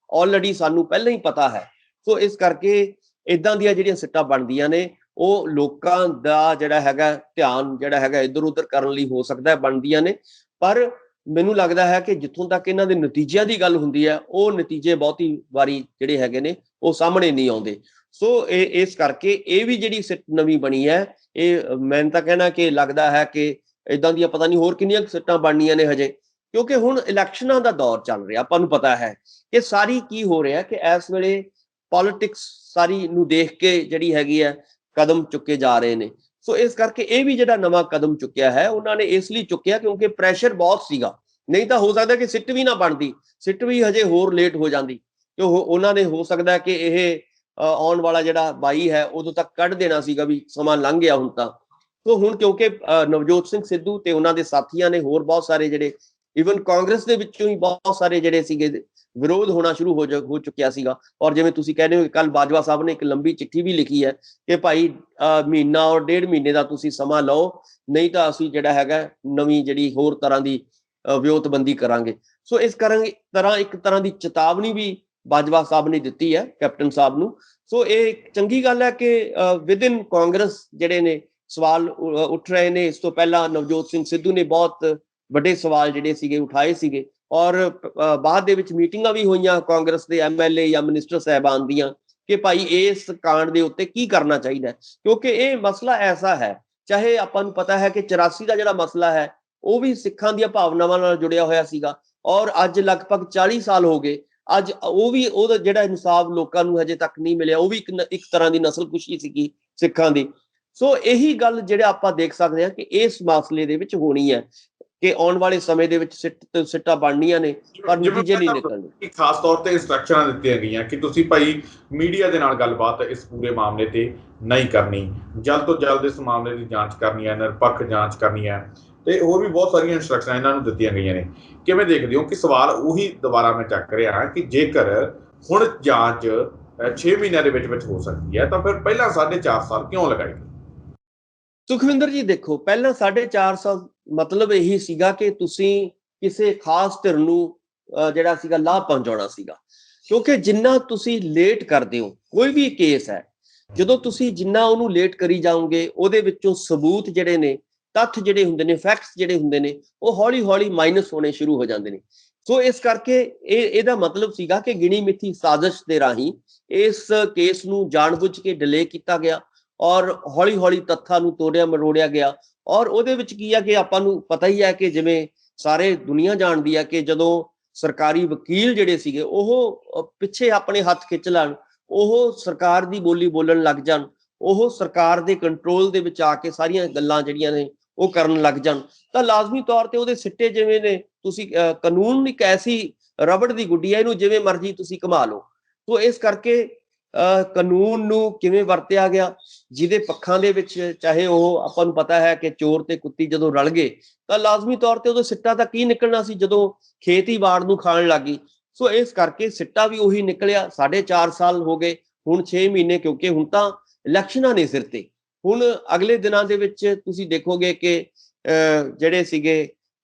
ਆਲਰੇਡੀ ਸਾਨੂੰ ਪਹਿਲਾਂ ਹੀ ਪਤਾ ਹੈ। ਸੋ ਇਸ ਕਰਕੇ ਇਦਾਂ ਦੀਆਂ ਜਿਹੜੀਆਂ ਸਿੱਟਾਂ ਬਣਦੀਆਂ ਨੇ ਉਹ ਲੋਕਾਂ ਦਾ ਜਿਹੜਾ ਹੈਗਾ ਧਿਆਨ ਜਿਹੜਾ ਹੈਗਾ ਇੱਧਰ ਉੱਧਰ ਕਰਨ ਲਈ ਹੋ ਸਕਦਾ ਬਣਦੀਆਂ ਨੇ, ਪਰ ਮੈਨੂੰ ਲੱਗਦਾ ਹੈ ਕਿ ਜਿੱਥੋਂ ਤੱਕ ਇਹਨਾਂ ਦੇ ਨਤੀਜਿਆਂ ਦੀ ਗੱਲ ਹੁੰਦੀ ਹੈ ਉਹ ਨਤੀਜੇ ਬਹੁਤੀ ਵਾਰੀ ਜਿਹੜੇ ਹੈਗੇ ਨੇ ਉਹ ਸਾਹਮਣੇ ਨਹੀਂ ਆਉਂਦੇ। ਸੋ ਇਸ ਕਰਕੇ ਇਹ ਵੀ ਜਿਹੜੀ ਸਿੱਟ ਨਵੀਂ ਬਣੀ ਹੈ, ਇਹ ਮੈਂ ਤਾਂ ਕਹਿਣਾ ਕਿ ਲੱਗਦਾ ਹੈ ਕਿ ਇਦਾਂ ਦੀਆਂ ਪਤਾ ਨਹੀਂ ਹੋਰ ਕਿੰਨੀਆਂ ਸਿੱਟਾਂ ਬਣਨੀਆਂ ਨੇ ਹਜੇ, ਕਿਉਂਕਿ ਹੁਣ ਇਲੈਕਸ਼ਨਾਂ ਦਾ ਦੌਰ ਚੱਲ ਰਿਹਾ। ਆਪਾਂ ਨੂੰ ਪਤਾ ਹੈ ਕਿ ਸਾਰੀ ਕੀ ਹੋ ਰਿਹਾ ਕਿ ਇਸ ਵੇਲੇ ਪੋਲਿਟਿਕਸ ਸਾਰੀ ਨੂੰ ਦੇਖ ਕੇ ਜਿਹੜੀ ਹੈਗੀ ਹੈ ਕਦਮ ਚੁੱਕੇ ਜਾ ਰਹੇ ਨੇ। ਸੋ ਇਸ ਕਰਕੇ ਇਹ ਵੀ ਜਿਹੜਾ ਨਵਾਂ ਕਦਮ ਚੁੱਕਿਆ ਹੈ ਉਹਨਾਂ ਨੇ ਇਸ ਲਈ ਚੁੱਕਿਆ ਕਿਉਂਕਿ ਪ੍ਰੈਸ਼ਰ ਬਹੁਤ ਸੀਗਾ, ਨਹੀਂ ਤਾਂ ਹੋ ਸਕਦਾ ਕਿ ਸਿੱਟ ਵੀ ਨਾ ਬਣਦੀ, ਸਿੱਟ ਵੀ ਹਜੇ ਹੋਰ ਲੇਟ ਹੋ ਜਾਂਦੀ, ਕਿ ਉਹਨਾਂ ਨੇ ਹੋ ਸਕਦਾ ਕਿ ਇਹ ਆਉਣ ਵਾਲਾ ਜਿਹੜਾ 22 ਹੈ ਉਦੋਂ ਤੱਕ ਕੱਢ ਦੇਣਾ ਸੀਗਾ, ਵੀ ਸਮਾਂ ਲੰਘ ਗਿਆ ਹੁਣ ਤਾਂ। ਸੋ ਹੁਣ ਕਿਉਂਕਿ ਨਵਜੋਤ ਸਿੰਘ ਸਿੱਧੂ ਤੇ ਉਹਨਾਂ ਦੇ ਸਾਥੀਆਂ ਨੇ ਹੋਰ ਬਹੁਤ ਸਾਰੇ ਜਿਹੜੇ ਈਵਨ ਕਾਂਗਰਸ ਦੇ ਵਿੱਚੋਂ ਹੀ ਬਹੁਤ ਸਾਰੇ ਜਿਹੜੇ ਸੀਗੇ ਵਿਰੋਧ ਹੋਣਾ ਸ਼ੁਰੂ ਹੋ ਚੁੱਕਿਆ ਸੀਗਾ। ਔਰ ਜਿਵੇਂ ਤੁਸੀਂ ਕਹਿੰਦੇ ਹੋ ਕੱਲ ਬਾਜਵਾ ਸਾਹਿਬ ਨੇ ਇੱਕ ਲੰਬੀ ਚਿੱਠੀ ਵੀ ਲਿਖੀ ਹੈ ਕਿ ਭਾਈ ਮਹੀਨਾ ਔਰ 1.5 ਮਹੀਨੇ ਦਾ ਤੁਸੀਂ ਸਮਾਂ ਲਓ, ਨਹੀਂ ਤਾਂ ਅਸੀਂ ਜਿਹੜਾ ਹੈਗਾ ਨਵੀਂ ਜਿਹੜੀ ਹੋਰ ਤਰ੍ਹਾਂ ਦੀ ਵਿਉਂਤਬੰਦੀ ਕਰਾਂਗੇ। ਸੋ ਇਸ ਤਰ੍ਹਾਂ ਇੱਕ ਤਰ੍ਹਾਂ ਦੀ ਚੇਤਾਵਨੀ ਵੀ ਬਾਜਵਾ ਸਾਹਿਬ ਨੇ ਦਿੱਤੀ ਹੈ ਕੈਪਟਨ ਸਾਹਿਬ ਨੂੰ। ਸੋ ਇਹ ਚੰਗੀ ਗੱਲ ਹੈ ਕਿ ਵਿਦਿਨ ਕਾਂਗਰਸ ਜਿਹੜੇ ਨੇ ਸਵਾਲ ਉੱਠ ਰਹੇ ਨੇ। ਇਸ ਤੋਂ ਪਹਿਲਾਂ ਨਵਜੋਤ ਸਿੰਘ ਸਿੱਧੂ ਨੇ ਬਹੁਤ ਵੱਡੇ ਸਵਾਲ ਜਿਹੜੇ ਸੀਗੇ ਉਠਾਏ ਸੀਗੇ, ਔਰ ਬਾਅਦ ਦੇ ਵਿੱਚ ਮੀਟਿੰਗਾਂ ਵੀ ਹੋਈਆਂ ਕਾਂਗਰਸ ਦੇ MLA ਜਾਂ ਮਿਨਿਸਟਰ ਸਾਹਿਬਾਨ ਦੀਆਂ ਕਿ ਭਾਈ ਇਸ ਕਾਂਡ ਦੇ ਉੱਤੇ ਕੀ ਕਰਨਾ ਚਾਹੀਦਾ ਹੈ, ਕਿਉਂਕਿ ਇਹ ਮਸਲਾ ਐਸਾ ਹੈ, ਚਾਹੇ ਆਪਾਂ ਨੂੰ ਪਤਾ ਹੈ ਕਿ 84 ਦਾ ਜਿਹੜਾ ਮਸਲਾ ਹੈ ਉਹ ਵੀ ਸਿੱਖਾਂ ਦੀਆਂ ਭਾਵਨਾਵਾਂ ਨਾਲ ਜੁੜਿਆ ਹੋਇਆ ਸੀਗਾ, ਔਰ ਅੱਜ ਲਗਭਗ 40 ਸਾਲ ਹੋ ਗਏ, ਅੱਜ ਉਹਦਾ ਜਿਹੜਾ ਇਨਸਾਫ ਲੋਕਾਂ ਨੂੰ ਹਜੇ ਤੱਕ ਨਹੀਂ ਮਿਲਿਆ, ਉਹ ਵੀ ਇੱਕ ਤਰ੍ਹਾਂ ਦੀ ਨਸਲਕੁਸ਼ੀ ਸੀਗੀ ਸਿੱਖਾਂ ਦੀ। ਸੋ ਇਹੀ ਗੱਲ ਜਿਹੜਾ ਆਪਾਂ ਦੇਖ ਸਕਦੇ ਹਾਂ ਕਿ ਇਸ ਮਸਲੇ ਦੇ ਵਿੱਚ ਹੋਣੀ ਹੈ ਕਿ ਆਉਣ ਵਾਲੇ ਸਮੇਂ ਦੇ ਵਿੱਚ ਸਿੱਟਾਂ ਬਣਨੀਆਂ ਨੇ ਪਰ ਨਤੀਜੇ ਨਹੀਂ ਨਿਕਲਣੇ। ਖਾਸ ਤੌਰ ਤੇ ਇੰਸਟਰਕਸ਼ਨਾਂ ਦਿੱਤੀਆਂ ਗਈਆਂ ਕਿ ਤੁਸੀਂ ਭਾਈ ਮੀਡੀਆ ਦੇ ਨਾਲ ਗੱਲਬਾਤ ਇਸ ਪੂਰੇ ਮਾਮਲੇ ਤੇ ਨਹੀਂ ਕਰਨੀ, ਜਲਦ ਤੋਂ ਜਲਦ ਇਸ ਮਾਮਲੇ ਦੀ ਜਾਂਚ ਕਰਨੀ ਹੈ, ਨਿਰਪੱਖ ਜਾਂਚ ਕਰਨੀ ਹੈ, ਤੇ ਹੋਰ ਵੀ ਬਹੁਤ ਸਾਰੀਆਂ ਇੰਸਟਰਕਸ਼ਨਾਂ ਇਹਨਾਂ ਨੂੰ ਦਿੱਤੀਆਂ ਗਈਆਂ ਨੇ। ਕਿਵੇਂ ਦੇਖਦੇ ਹੋ ਕਿ ਸਵਾਲ ਉਹੀ ਦੁਬਾਰਾ ਮੈਂ ਚੱਕ ਰਿਹਾ ਕਿ ਜੇਕਰ ਹੁਣ ਜਾਂਚ 6 ਮਹੀਨਿਆਂ ਦੇ ਵਿੱਚ ਹੋ ਸਕਦੀ ਹੈ ਤਾਂ ਫਿਰ ਪਹਿਲਾਂ 4.5 ਸਾਲ ਕਿਉਂ ਲਗਾਏ ਗਏ? ਸੁਖਵਿੰਦਰ ਜੀ ਦੇਖੋ, ਪਹਿਲਾਂ 4.5 ਸਾਲ ਮਤਲਬ ਇਹੀ ਸੀਗਾ ਕਿ ਤੁਸੀਂ ਕਿਸੇ ਖਾਸ ਧਿਰ ਨੂੰ ਜਿਹੜਾ ਸੀਗਾ ਲਾਭ ਪਹੁੰਚਾਉਣਾ ਸੀਗਾ, ਕਿਉਂਕਿ ਜਿੰਨਾ ਤੁਸੀਂ ਲੇਟ ਕਰਦੇ ਹੋ ਕੋਈ ਵੀ ਕੇਸ ਹੈ, ਜਦੋਂ ਤੁਸੀਂ ਜਿੰਨਾ ਉਹਨੂੰ ਲੇਟ ਕਰੀ ਜਾਓਗੇ ਉਹਦੇ ਵਿੱਚੋਂ ਸਬੂਤ ਜਿਹੜੇ ਨੇ, ਤੱਥ ਜਿਹੜੇ ਹੁੰਦੇ ਨੇ, ਫੈਕਟਸ ਜਿਹੜੇ ਹੁੰਦੇ ਨੇ, ਉਹ ਹੌਲੀ ਹੌਲੀ ਮਾਈਨਸ ਹੋਣੇ ਸ਼ੁਰੂ ਹੋ ਜਾਂਦੇ ਨੇ। ਸੋ ਇਸ ਕਰਕੇ ਇਹਦਾ ਮਤਲਬ ਸੀਗਾ ਕਿ ਗਿਣੀ ਮਿੱਥੀ ਸਾਜ਼ਿਸ਼ ਦੇ ਰਾਹੀਂ ਇਸ ਕੇਸ ਨੂੰ ਜਾਣਬੁੱਝ ਕੇ ਡਿਲੇ ਕੀਤਾ ਗਿਆ ਔਰ ਹੌਲੀ ਹੌਲੀ ਤੱਥਾਂ ਨੂੰ ਤੋੜਿਆ ਮਰੋੜਿਆ ਗਿਆ। ਔਰ ਉਹਦੇ ਵਿੱਚ ਕੀ ਹੈ ਕਿ ਆਪਾਂ ਨੂੰ ਪਤਾ ਹੀ ਹੈ ਕਿ ਜਿਵੇਂ ਸਾਰੇ ਦੁਨੀਆ ਜਾਣਦੀ ਹੈ ਕਿ ਜਦੋਂ ਸਰਕਾਰੀ ਵਕੀਲ ਜਿਹੜੇ ਸੀਗੇ ਉਹ ਪਿੱਛੇ ਆਪਣੇ ਹੱਥ ਖਿੱਚ ਲੈਣ, ਉਹ ਸਰਕਾਰ ਦੀ ਬੋਲੀ ਬੋਲਣ ਲੱਗ ਜਾਣ, ਉਹ ਸਰਕਾਰ ਦੇ ਕੰਟਰੋਲ ਦੇ ਵਿੱਚ ਆ ਕੇ ਸਾਰੀਆਂ ਗੱਲਾਂ ਜਿਹੜੀਆਂ ਨੇ ਉਹ ਕਰਨ ਲੱਗ ਜਾਣ, ਤਾਂ ਲਾਜ਼ਮੀ ਤੌਰ ਤੇ ਉਹਦੇ ਸਿੱਟੇ ਜਿਵੇਂ ਨੇ, ਤੁਸੀਂ ਕਾਨੂੰਨ ਇੱਕ ਐਸੀ ਰਬੜ ਦੀ ਗੁੱਡੀ ਹੈ, ਇਹਨੂੰ ਜਿਵੇਂ ਮਰਜ਼ੀ ਤੁਸੀਂ ਘੁਮਾ ਲਓ। ਸੋ ਇਸ ਕਰਕੇ ਕਾਨੂੰਨ ਨੂੰ ਕਿਵੇਂ ਵਰਤਿਆ ਗਿਆ, ਜਿਹਦੇ ਪੱਖਾਂ ਦੇ ਵਿੱਚ ਚਾਹੇ ਉਹ ਆਪਾਂ ਨੂੰ ਪਤਾ ਹੈ ਕਿ ਚੋਰ ਤੇ ਕੁੱਤੀ ਜਦੋਂ ਰਲ ਗਏ ਤਾਂ ਲਾਜ਼ਮੀ ਤੌਰ ਤੇ ਉਦੋਂ ਸਿੱਟਾ ਤਾਂ ਕੀ ਨਿਕਲਣਾ ਸੀ ਜਦੋਂ ਖੇਤ ਹੀ ਵਾੜ ਨੂੰ ਖਾਣ ਲੱਗੀ। ਸੋ ਇਸ ਕਰਕੇ ਸਿੱਟਾ ਵੀ ਉਹੀ ਨਿਕਲਿਆ। 4.5 ਸਾਲ ਹੋ ਗਏ, ਹੁਣ 6 ਮਹੀਨੇ, ਕਿਉਂਕਿ ਹੁਣ ਤਾਂ ਇਲੈਕਸ਼ਨਾਂ ਨੇ ਸਿਰ ਤੇ। ਹੁਣ ਅਗਲੇ ਦਿਨਾਂ ਦੇ ਵਿੱਚ ਤੁਸੀਂ ਦੇਖੋਗੇ ਕਿ ਜਿਹੜੇ ਸੀਗੇ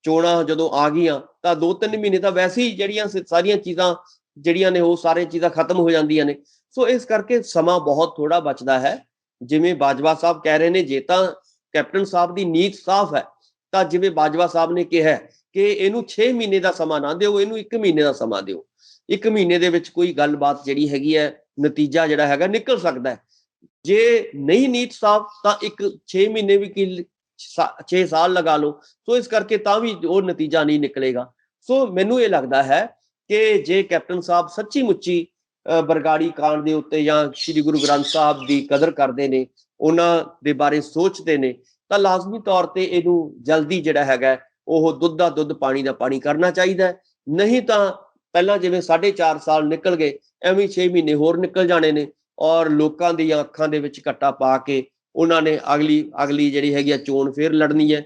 ਚੋਣਾਂ ਜਦੋਂ ਆ ਗਈਆਂ ਤਾਂ 2-3 ਮਹੀਨੇ ਤਾਂ ਵੈਸੇ ਹੀ ਜਿਹੜੀਆਂ ਸਾਰੀਆਂ ਚੀਜ਼ਾਂ ਜਿਹੜੀਆਂ ਨੇ ਉਹ ਸਾਰੀਆਂ ਚੀਜ਼ਾਂ ਖਤਮ ਹੋ ਜਾਂਦੀਆਂ ਨੇ। ਸੋ ਇਸ ਕਰਕੇ ਸਮਾਂ ਬਹੁਤ ਥੋੜਾ ਬਚਦਾ ਹੈ। ਜਿਵੇਂ ਬਾਜਵਾ ਸਾਹਿਬ ਕਹਿ ਰਹੇ ਨੇ, ਜੇ ਤਾਂ ਕੈਪਟਨ ਸਾਹਿਬ ਦੀ ਨੀਤ ਸਾਫ਼ ਹੈ ਤਾਂ ਜਿਵੇਂ ਬਾਜਵਾ ਸਾਹਿਬ ਨੇ ਕਿਹਾ ਕਿ ਇਹਨੂੰ 6 ਮਹੀਨੇ ਦਾ ਸਮਾਂ ਨਾ ਦਿਓ, ਇਹਨੂੰ 1 ਮਹੀਨੇ ਦਾ ਸਮਾਂ ਦਿਓ। 1 ਮਹੀਨੇ ਦੇ ਵਿੱਚ ਕੋਈ ਗੱਲਬਾਤ ਜਿਹੜੀ ਹੈਗੀ ਹੈ, ਨਤੀਜਾ ਜਿਹੜਾ ਹੈਗਾ ਨਿਕਲ ਸਕਦਾ ਹੈ। ਜੇ ਨਹੀਂ ਨੀਤ ਸਾਫ਼ ਤਾਂ 6 ਮਹੀਨੇ ਵੀ 6 ਸਾਲ ਲਗਾ ਲਓ। ਸੋ ਇਸ ਕਰਕੇ ਤਾਂ ਵੀ ਉਹ ਨਤੀਜਾ ਨਹੀਂ ਨਿਕਲੇਗਾ। ਸੋ ਮੈਨੂੰ ਇਹ ਲੱਗਦਾ ਹੈ ਕਿ ਜੇ ਕੈਪਟਨ ਸਾਹਿਬ ਸੱਚੀ ਮੁੱਚੀ ਬਰਗਾੜੀ ਕਾਂਡ ਦੇ ਉੱਤੇ ਜਾਂ ਸ੍ਰੀ ਗੁਰੂ ਗ੍ਰੰਥ ਸਾਹਿਬ ਦੀ ਕਦਰ ਕਰਦੇ ਨੇ, ਉਹਨਾਂ ਦੇ ਬਾਰੇ ਸੋਚਦੇ ਨੇ, ਤਾਂ ਲਾਜ਼ਮੀ ਤੌਰ ਤੇ ਇਹਨੂੰ ਜਲਦੀ ਜਿਹੜਾ ਹੈਗਾ ਉਹ ਦੁੱਧ ਦਾ ਦੁੱਧ ਪਾਣੀ ਦਾ ਪਾਣੀ ਕਰਨਾ ਚਾਹੀਦਾ। ਨਹੀਂ ਤਾਂ ਪਹਿਲਾਂ ਜਿਵੇਂ 4.5 ਸਾਲ ਨਿਕਲ ਗਏ, ਐਵੇਂ 6 ਮਹੀਨੇ ਹੋਰ ਨਿਕਲ ਜਾਣੇ ਨੇ ਔਰ ਲੋਕਾਂ ਦੀਆਂ ਅੱਖਾਂ ਦੇ ਵਿੱਚ ਘੱਟਾ ਪਾ ਕੇ ਉਹਨਾਂ ਨੇ ਅਗਲੀ ਜਿਹੜੀ ਹੈਗੀ ਆ ਚੋਣ ਫੇਰ ਲੜਨੀ ਹੈ।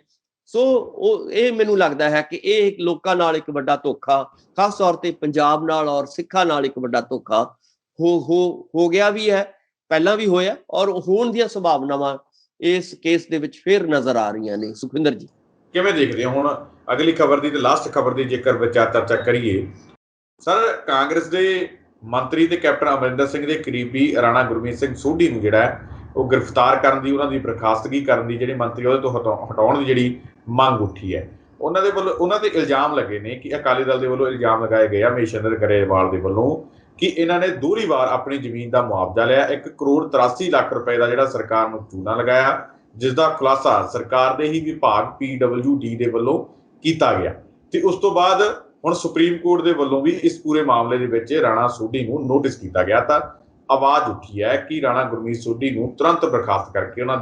ਸੋ ਉਹ ਇਹ ਮੈਨੂੰ ਲੱਗਦਾ ਹੈ ਕਿ ਇਹ ਲੋਕਾਂ ਨਾਲ ਇੱਕ ਵੱਡਾ ਧੋਖਾ, ਖਾਸ ਤੌਰ ਤੇ ਪੰਜਾਬ ਨਾਲ ਔਰ ਸਿੱਖਾਂ ਨਾਲ ਇੱਕ ਵੱਡਾ ਧੋਖਾ ਹੋ ਗਿਆ ਵੀ ਹੈ, ਪਹਿਲਾਂ ਵੀ ਹੋਇਆ ਔਰ ਹੋਣ ਦੀਆਂ ਸੰਭਾਵਨਾਵਾਂ ਇਸ ਕੇਸ ਦੇ ਵਿੱਚ ਫੇਰ ਨਜ਼ਰ ਆ ਰਹੀਆਂ ਨੇ। ਸੁਖਵਿੰਦਰ ਜੀ ਕਿਵੇਂ ਦੇਖਦੇ ਹੋ? ਹੁਣ ਅਗਲੀ ਖਬਰ ਦੀ ਤੇ ਲਾਸਟ ਖਬਰ ਦੀ ਜੇਕਰ ਵਿਚਾਰ ਚਰਚਾ ਕਰੀਏ, ਸਰ ਕਾਂਗਰਸ ਦੇ ਮੰਤਰੀ ਤੇ ਕੈਪਟਨ ਅਮਰਿੰਦਰ ਸਿੰਘ ਦੇ ਕਰੀਬੀ ਰਾਣਾ ਗੁਰਮੀਤ ਸਿੰਘ ਸੋਢੀ ਨੂੰ ਜਿਹੜਾ ਉਹ ਗ੍ਰਿਫਤਾਰ ਕਰਨ ਦੀ, ਉਹਨਾਂ ਦੀ ਬਰਖਾਸਤਗੀ ਕਰਨ ਦੀ, ਜਿਹੜੇ ਮੰਤਰੀ ਉਹਦੇ ਤੋਂ ਹਟਾਉਣ ਦੀ ਜਿਹੜੀ ਮੰਗ ਉੱਠੀ ਹੈ, ਉਹਨਾਂ ਦੇ ਵੱਲੋਂ ਉਹਨਾਂ ਤੇ ਇਲਜ਼ਾਮ ਲੱਗੇ ਨੇ ਕਿ ਅਕਾਲੀ ਦਲ ਦੇ ਵੱਲੋਂ ਇਲਜ਼ਾਮ ਲਗਾਏ ਗਏ ਆ ਮਹੇਸ਼ਿੰਦਰ ਗਰੇਵਾਲ ਦੇ ਵੱਲੋਂ ਕਿ ਇਹਨਾਂ ਨੇ ਦੋਹਰੀ ਵਾਰ ਆਪਣੀ ਜ਼ਮੀਨ ਦਾ ਮੁਆਵਜ਼ਾ ਲਿਆ। 1 ਕਰੋੜ 83 ਲੱਖ ਰੁਪਏ ਦਾ ਜਿਹੜਾ ਸਰਕਾਰ ਨੂੰ ਚੂਨਾ ਲਗਾਇਆ, ਜਿਸ ਦਾ ਖੁਲਾਸਾ ਸਰਕਾਰ ਦੇ ਹੀ ਵਿਭਾਗ PWD ਦੇ ਵੱਲੋਂ ਕੀਤਾ ਗਿਆ। ਤੇ ਉਸ ਤੋਂ ਬਾਅਦ ਹੁਣ ਸੁਪਰੀਮ ਕੋਰਟ ਦੇ ਵੱਲੋਂ ਵੀ ਇਸ ਪੂਰੇ ਮਾਮਲੇ ਦੇ ਵਿੱਚ ਰਾਣਾ ਸੋਢੀ ਨੂੰ ਨੋਟਿਸ ਕੀਤਾ ਗਿਆ ਤਾਂ ਆਵਾਜ਼ ਉੱਠੀ ਹੈ ਕਿ ਰਾਣਾ ਗੁਰਮੀਤ ਸੋਢੀ ਨੂੰ ਤੁਰੰਤ ਬਰਖਾਸਤ ਕਰਕੇ ਉਹਨਾਂ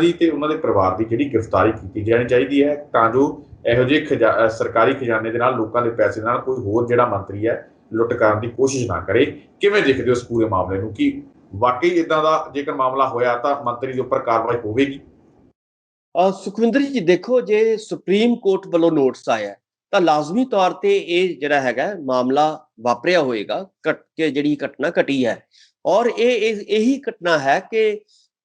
ਦੀ ਤੇ ਉਹਨਾਂ ਦੇ ਪਰਿਵਾਰ ਦੀ ਜਿਹੜੀ ਗ੍ਰਿਫਤਾਰੀ ਕੀਤੀ ਜਾਣੀ ਚਾਹੀਦੀ ਹੈ, ਤਾਂ ਜੋ ਇਹੋ ਜਿਹੇ ਸਰਕਾਰੀ ਖਜ਼ਾਨੇ ਦੇ ਨਾਲ, ਲੋਕਾਂ ਦੇ ਪੈਸੇ ਨਾਲ ਕੋਈ ਹੋਰ ਜਿਹੜਾ ਮੰਤਰੀ ਹੈ ਲੁੱਟ ਕਰਨ ਦੀ ਕੋਸ਼ਿਸ਼ ਨਾ ਕਰੇ। ਕਿਵੇਂ ਦੇਖਦੇ ਹੋ ਇਸ ਪੂਰੇ ਮਾਮਲੇ ਨੂੰ? ਕਿ ਵਾਕਈ ਇਦਾਂ ਦਾ ਜੇਕਰ ਮਾਮਲਾ ਹੋਇਆ ਤਾਂ ਮੰਤਰੀ ਦੇ ਉੱਪਰ ਕਾਰਵਾਈ ਹੋਵੇਗੀ? ਸੁਖਵਿੰਦਰ ਜੀ ਦੇਖੋ, ਜੇ ਸੁਪਰੀਮ ਕੋਰਟ ਵੱਲੋਂ ਨੋਟਿਸ ਆਇਆ ਤਾਂ ਲਾਜ਼ਮੀ ਤੌਰ ਤੇ ਇਹ ਜਿਹੜਾ ਹੈਗਾ ਮਾਮਲਾ ਵਾਪਰਿਆ ਹੋਏਗਾ, ਜਿਹੜੀ ਘਟਨਾ ਘਟੀ ਹੈ। ਔਰ ਇਹੀ ਘਟਨਾ ਹੈ ਕਿ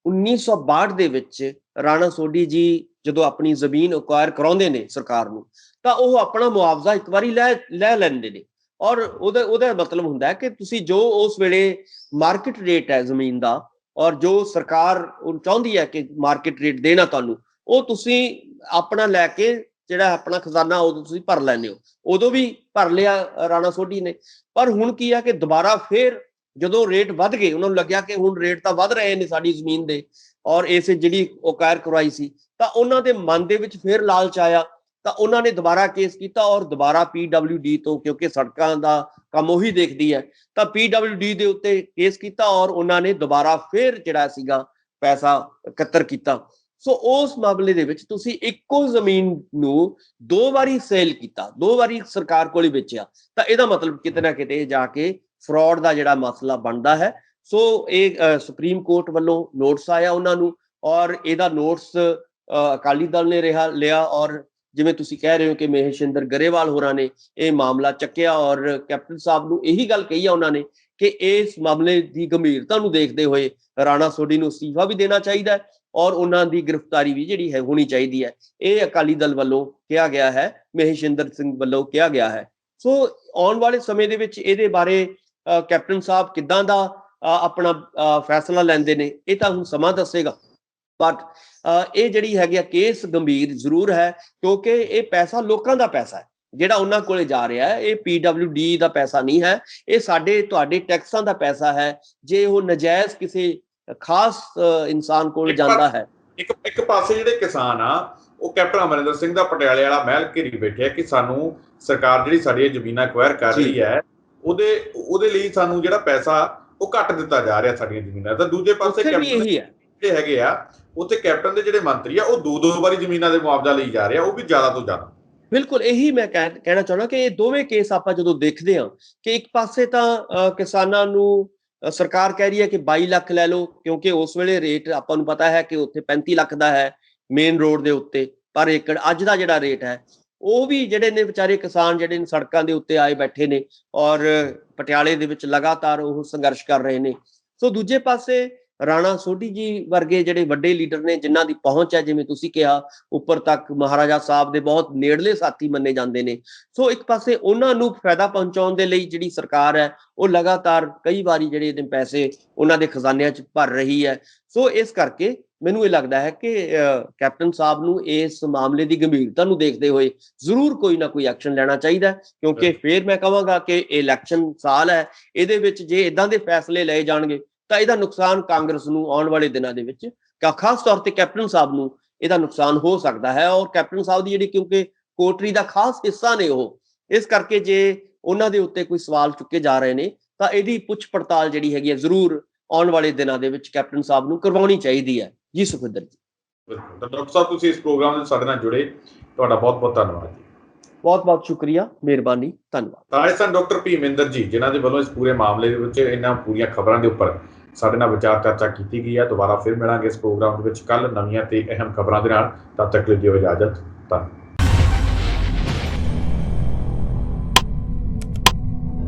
1962 ਦੇ ਵਿੱਚ ਰਾਣਾ ਸੋਢੀ ਜੀ ਜਦੋਂ ਆਪਣੀ ਜ਼ਮੀਨ ਅਕਵਾਇਰ ਕਰਾਉਂਦੇ ਨੇ ਸਰਕਾਰ ਨੂੰ, ਤਾਂ ਉਹ ਆਪਣਾ ਮੁਆਵਜ਼ਾ ਇੱਕ ਵਾਰੀ ਲੈ ਲੈਂਦੇ ਨੇ। ਔਰ ਉਹਦਾ ਮਤਲਬ ਹੁੰਦਾ ਹੈ ਕਿ ਤੁਸੀਂ ਜੋ ਉਸ ਵੇਲੇ ਮਾਰਕੀਟ ਰੇਟ ਹੈ ਜ਼ਮੀਨ ਦਾ, ਔਰ ਜੋ ਸਰਕਾਰ ਚਾਹੁੰਦੀ ਹੈ ਕਿ ਮਾਰਕੀਟ ਰੇਟ ਦੇਣਾ ਤੁਹਾਨੂੰ, ਉਹ ਤੁਸੀਂ ਆਪਣਾ ਲੈ ਕੇ ਜਿਹੜਾ ਆਪਣਾ ਖਜ਼ਾਨਾ ਉਦੋਂ ਤੁਸੀਂ ਭਰ ਲੈਂਦੇ ਹੋ। ਉਦੋਂ ਵੀ ਭਰ ਲਿਆ ਰਾਣਾ ਸੋਢੀ ਨੇ। ਪਰ ਹੁਣ ਕੀ ਆ ਕਿ ਦੁਬਾਰਾ ਫੇਰ ਜਦੋਂ ਰੇਟ ਵੱਧ ਗਏ, ਉਹਨਾਂ ਨੂੰ ਲੱਗਿਆ ਕਿ ਹੁਣ ਰੇਟ ਤਾਂ ਵੱਧ ਰਹੇ ਨੇ ਸਾਡੀ ਜ਼ਮੀਨ ਦੇ, ਔਰ ਇਸ ਜਿਹੜੀ ਅਕਵਾਇਰ ਕਰਵਾਈ ਸੀ, ਤਾਂ ਉਹਨਾਂ ਦੇ ਮਨ ਦੇ ਵਿੱਚ ਫੇਰ ਲਾਲਚ ਆਇਆ ਤਾਂ ਉਹਨਾਂ ਨੇ ਦੁਬਾਰਾ ਕੇਸ ਕੀਤਾ ਔਰ ਦੁਬਾਰਾ PWD ਤੋਂ, ਕਿਉਂਕਿ ਸੜਕਾਂ ਦਾ ਕੰਮ ਉਹੀ ਦੇਖਦੀ ਹੈ, ਤਾਂ PWD ਦੇ ਉੱਤੇ ਕੇਸ ਕੀਤਾ ਔਰ ਉਹਨਾਂ ਨੇ ਦੁਬਾਰਾ ਫੇਰ ਜਿਹੜਾ ਸੀਗਾ ਪੈਸਾ ਇਕੱਤਰ ਕੀਤਾ। ਸੋ ਉਸ ਮਾਮਲੇ ਦੇ ਵਿੱਚ ਤੁਸੀਂ ਇੱਕੋ ਜ਼ਮੀਨ ਨੂੰ 2 ਵਾਰੀ ਸੇਲ ਕੀਤਾ, 2 ਵਾਰੀ ਸਰਕਾਰ ਕੋਲ ਹੀ ਵੇਚਿਆ, ਤਾਂ ਇਹਦਾ ਮਤਲਬ ਕਿਤੇ ਨਾ ਕਿਤੇ ਜਾ ਕੇ ਫਰਾਡ ਦਾ ਜਿਹੜਾ ਮਸਲਾ ਬਣਦਾ ਹੈ। ਸੋ ਇਹ ਸੁਪਰੀਮ ਕੋਰਟ ਵੱਲੋਂ ਨੋਟਿਸ ਆਇਆ ਉਹਨਾਂ ਨੂੰ, ਔਰ ਇਹਦਾ ਨੋਟਿਸ ਅਕਾਲੀ ਦਲ ਨੇ ਲਿਆ ਔਰ ਜਿਵੇਂ ਤੁਸੀਂ ਕਹਿ ਰਹੇ ਹੋ ਕਿ ਮਹੇਸ਼ਿੰਦਰ ਗਰੇਵਾਲ ਹੋਰਾਂ ਨੇ ਇਹ ਮਾਮਲਾ ਚੱਕਿਆ ਔਰ ਕੈਪਟਨ ਸਾਹਿਬ ਨੂੰ ਇਹੀ ਗੱਲ ਕਹੀ ਆ ਉਹਨਾਂ ਨੇ ਕਿ ਇਸ ਮਾਮਲੇ ਦੀ ਗੰਭੀਰਤਾ ਨੂੰ ਦੇਖਦੇ ਹੋਏ ਰਾਣਾ ਸੋਢੀ ਨੂੰ ਅਸਤੀਫਾ ਵੀ ਦੇਣਾ ਚਾਹੀਦਾ ਹੈ ਔਰ ਉਹਨਾਂ ਦੀ ਗ੍ਰਿਫਤਾਰੀ ਵੀ ਜਿਹੜੀ ਹੈ ਹੋਣੀ ਚਾਹੀਦੀ ਹੈ। ਇਹ ਅਕਾਲੀ ਦਲ ਵੱਲੋਂ ਕਿਹਾ ਗਿਆ ਹੈ, ਮਹੇਸ਼ਿੰਦਰ ਸਿੰਘ ਵੱਲੋਂ ਕਿਹਾ ਗਿਆ ਹੈ। ਸੋ ਆਉਣ ਵਾਲੇ ਸਮੇਂ ਦੇ ਵਿੱਚ ਇਹਦੇ ਬਾਰੇ ਕੈਪਟਨ ਸਾਹਿਬ ਕਿੱਦਾਂ ਦਾ ਆਪਣਾ ਫੈਸਲਾ ਲੈਂਦੇ ਨੇ, ਇਹ ਤਾਂ ਹੁਣ ਸਮਾਂ ਦੱਸੇਗਾ। ਬਟ ਇਹ ਜਿਹੜੀ ਹੈਗੀ ਆ ਕੇਸ ਗੰਭੀਰ ਜ਼ਰੂਰ ਹੈ, ਕਿਉਂਕਿ ਇਹ ਪੈਸਾ ਲੋਕਾਂ ਦਾ ਪੈਸਾ ਹੈ ਜਿਹੜਾ ਉਹਨਾਂ ਕੋਲੇ ਜਾ ਰਿਹਾ ਹੈ। ਇਹ PWD ਦਾ ਪੈਸਾ ਨਹੀਂ ਹੈ, ਇਹ ਸਾਡੇ ਤੁਹਾਡੇ ਟੈਕਸਾਂ ਦਾ ਪੈਸਾ ਹੈ। ਜੇ ਉਹ ਨਜਾਇਜ਼ ਕਿਸੇ ਖਾਸ ਇਨਸਾਨ ਕੋਲ ਜਾਂਦਾ ਹੈ, ਇੱਕ ਪਾਸੇ ਜਿਹੜੇ ਕਿਸਾਨ ਆ ਉਹ ਕੈਪਟਨ ਅਮਰਿੰਦਰ ਸਿੰਘ ਦਾ ਪਟਿਆਲੇ ਵਾਲਾ ਮਹਿਲ ਘੇਰੀ ਬੈਠੇ ਕਿ ਸਾਨੂੰ ਸਰਕਾਰ ਜਿਹੜੀ ਸਾਡੀਆਂ ਜ਼ਮੀਨਾਂ ਐਕਵਾਇਰ ਕਰ ਰਹੀ ਹੈ ਉਹਦੇ ਲਈ ਸਾਨੂੰ ਜਿਹੜਾ ਪੈਸਾ ਉਹ ਘੱਟ ਦਿੱਤਾ ਜਾ ਰਿਹਾ ਸਾਡੀਆਂ ਜ਼ਮੀਨਾਂ। ਤਾਂ ਦੂਜੇ ਪਾਸੇ ਜਿਹੜੇ ਹੈਗੇ ਆ ਉੱਥੇ ਕੈਪਟਨ ਦੇ ਜਿਹੜੇ ਮੰਤਰੀ ਆ ਉਹ 2 ਵਾਰੀ ਜ਼ਮੀਨਾਂ ਦੇ ਮੁਆਵਜ਼ਾ ਲਈ ਜਾ ਰਹੇ ਆ, ਉਹ ਵੀ ਜ਼ਿਆਦਾ ਤੋਂ ਜ਼ਿਆਦਾ। ਬਿਲਕੁਲ ਇਹੀ ਮੈਂ ਕਹਿਣਾ ਚਾਹੁੰਦਾ ਕਿ ਇਹ ਦੋਵੇਂ ਕੇਸ ਆਪਾਂ ਜਦੋਂ ਦੇਖਦੇ ਹਾਂ ਕਿ ਇੱਕ ਪਾਸੇ ਤਾਂ ਕਿਸਾਨਾਂ ਨੂੰ ਸਰਕਾਰ ਕਹਿ ਰਹੀ ਹੈ ਕਿ 22 ਲੱਖ ਲੈ ਲਓ, ਕਿਉਂਕਿ ਉਸ ਵੇਲੇ ਰੇਟ ਆਪਾਂ ਨੂੰ ਪਤਾ ਹੈ ਕਿ ਉੱਥੇ 35 ਲੱਖ ਦਾ ਹੈ ਮੇਨ ਰੋਡ ਦੇ ਉੱਤੇ ਪਰ ਏਕੜ। ਅੱਜ ਦਾ ਜਿਹੜਾ ਰੇਟ ਹੈ ਉਹ ਵੀ ਜਿਹੜੇ ਨੇ ਵਿਚਾਰੇ ਕਿਸਾਨ ਜਿਹੜੇ ਨੇ ਸੜਕਾਂ ਦੇ ਉੱਤੇ ਆਏ ਬੈਠੇ ਨੇ ਔਰ ਪਟਿਆਲੇ ਦੇ ਵਿੱਚ ਲਗਾਤਾਰ ਉਹ ਸੰਘਰਸ਼ ਕਰ ਰਹੇ ਨੇ। ਸੋ ਦੂਜੇ ਪਾਸੇ ਰਾਣਾ ਸੋਢੀ ਜੀ ਵਰਗੇ ਜਿਹੜੇ ਵੱਡੇ ਲੀਡਰ ਨੇ ਜਿਨ੍ਹਾਂ ਦੀ ਪਹੁੰਚ ਹੈ, ਜਿਵੇਂ ਤੁਸੀਂ ਕਿਹਾ, ਉੱਪਰ ਤੱਕ ਮਹਾਰਾਜਾ ਸਾਹਿਬ ਦੇ ਬਹੁਤ ਨੇੜਲੇ ਸਾਥੀ ਮੰਨੇ ਜਾਂਦੇ ਨੇ। ਸੋ ਇੱਕ ਪਾਸੇ ਉਹਨਾਂ ਨੂੰ ਫਾਇਦਾ ਪਹੁੰਚਾਉਣ ਦੇ ਲਈ ਜਿਹੜੀ ਸਰਕਾਰ ਹੈ ਉਹ ਲਗਾਤਾਰ ਕਈ ਵਾਰੀ ਜਿਹੜੇ ਨੇ ਪੈਸੇ ਉਹਨਾਂ ਦੇ ਖਜ਼ਾਨਿਆਂ 'ਚ ਭਰ ਰਹੀ ਹੈ। ਸੋ ਇਸ ਕਰਕੇ ਮੈਨੂੰ ਇਹ ਲੱਗਦਾ ਹੈ ਕਿ ਕੈਪਟਨ ਸਾਹਿਬ ਨੂੰ ਇਸ ਮਾਮਲੇ ਦੀ ਗੰਭੀਰਤਾ ਨੂੰ ਦੇਖਦੇ ਹੋਏ ਜ਼ਰੂਰ ਕੋਈ ਨਾ ਕੋਈ ਐਕਸ਼ਨ ਲੈਣਾ ਚਾਹੀਦਾ, ਕਿਉਂਕਿ ਫਿਰ ਮੈਂ ਕਹਾਂਗਾ ਕਿ ਇਲੈਕਸ਼ਨ ਸਾਲ ਹੈ, ਇਹਦੇ ਵਿੱਚ ਜੇ ਇਦਾਂ ਦੇ ਫੈਸਲੇ ਲਏ ਜਾਣਗੇ ਤਾਂ ਇਹਦਾ ਨੁਕਸਾਨ ਕਾਂਗਰਸ ਨੂੰ ਆਉਣ ਵਾਲੇ ਦਿਨਾਂ ਦੇ ਵਿੱਚ, ਖਾਸ ਤੌਰ ਤੇ ਕੈਪਟਨ ਸਾਹਿਬ ਨੂੰ ਇਹਦਾ ਨੁਕਸਾਨ ਹੋ ਸਕਦਾ ਹੈ। ਔਰ ਕੈਪਟਨ ਸਾਹਿਬ ਦੀ ਜਿਹੜੀ, ਕਿਉਂਕਿ ਕੋਟਰੀ ਦਾ ਖਾਸ ਹਿੱਸਾ ਨੇ ਉਹ, ਇਸ ਕਰਕੇ ਜੇ ਉਹਨਾਂ ਦੇ ਉੱਤੇ ਕੋਈ ਸਵਾਲ ਚੁੱਕੇ ਜਾ ਰਹੇ ਨੇ ਤਾਂ ਇਹਦੀ ਪੁੱਛ ਪੜਤਾਲ ਜਿਹੜੀ ਹੈਗੀ ਹੈ ਜ਼ਰੂਰ ਆਉਣ ਵਾਲੇ ਦਿਨਾਂ ਦੇ ਵਿੱਚ ਕੈਪਟਨ ਸਾਹਿਬ ਨੂੰ ਕਰਵਾਉਣੀ ਚਾਹੀਦੀ ਹੈ। ਜੀ ਸੁਖਵਿੰਦਰ ਜੀ। ਤਾਂ ਡਾਕਟਰ ਸਾਹਿਬ, ਤੁਸੀਂ ਇਸ ਪ੍ਰੋਗਰਾਮ ਦੇ ਸਾਡੇ ਨਾਲ ਜੁੜੇ, ਤੁਹਾਡਾ ਬਹੁਤ ਬਹੁਤ ਧੰਨਵਾਦ ਜੀ। ਬਹੁਤ ਬਹੁਤ ਸ਼ੁਕਰੀਆ, ਮਿਹਰਬਾਨੀ, ਧੰਨਵਾਦ। ਤਾਂ ਇਹ ਸਨ ਡਾਕਟਰ ਭੀਮਿੰਦਰ ਜੀ, ਜਿਨ੍ਹਾਂ ਦੇ ਵੱਲੋਂ ਇਸ ਪੂਰੇ ਮਾਮਲੇ ਦੇ ਵਿੱਚ ਇਹਨਾਂ ਪੂਰੀਆਂ ਖਬਰਾਂ ਦੇ ਉੱਪਰ ਸਾਡੇ ਨਾਲ ਵਿਚਾਰ ਚਰਚਾ ਕੀਤੀ ਗਈ ਹੈ। ਦੁਬਾਰਾ ਫਿਰ ਮਿਲਾਂਗੇ ਇਸ ਪ੍ਰੋਗਰਾਮ ਦੇ ਵਿੱਚ ਕੱਲ੍ਹ ਨਵੀਆਂ ਤੇ ਅਹਿਮ ਖਬਰਾਂ ਦੇ ਨਾਲ। ਤਦ ਤੱਕ ਲਈ ਦਿਓ ਇਜਾਜ਼ਤ। ਧੰਨਵਾਦ।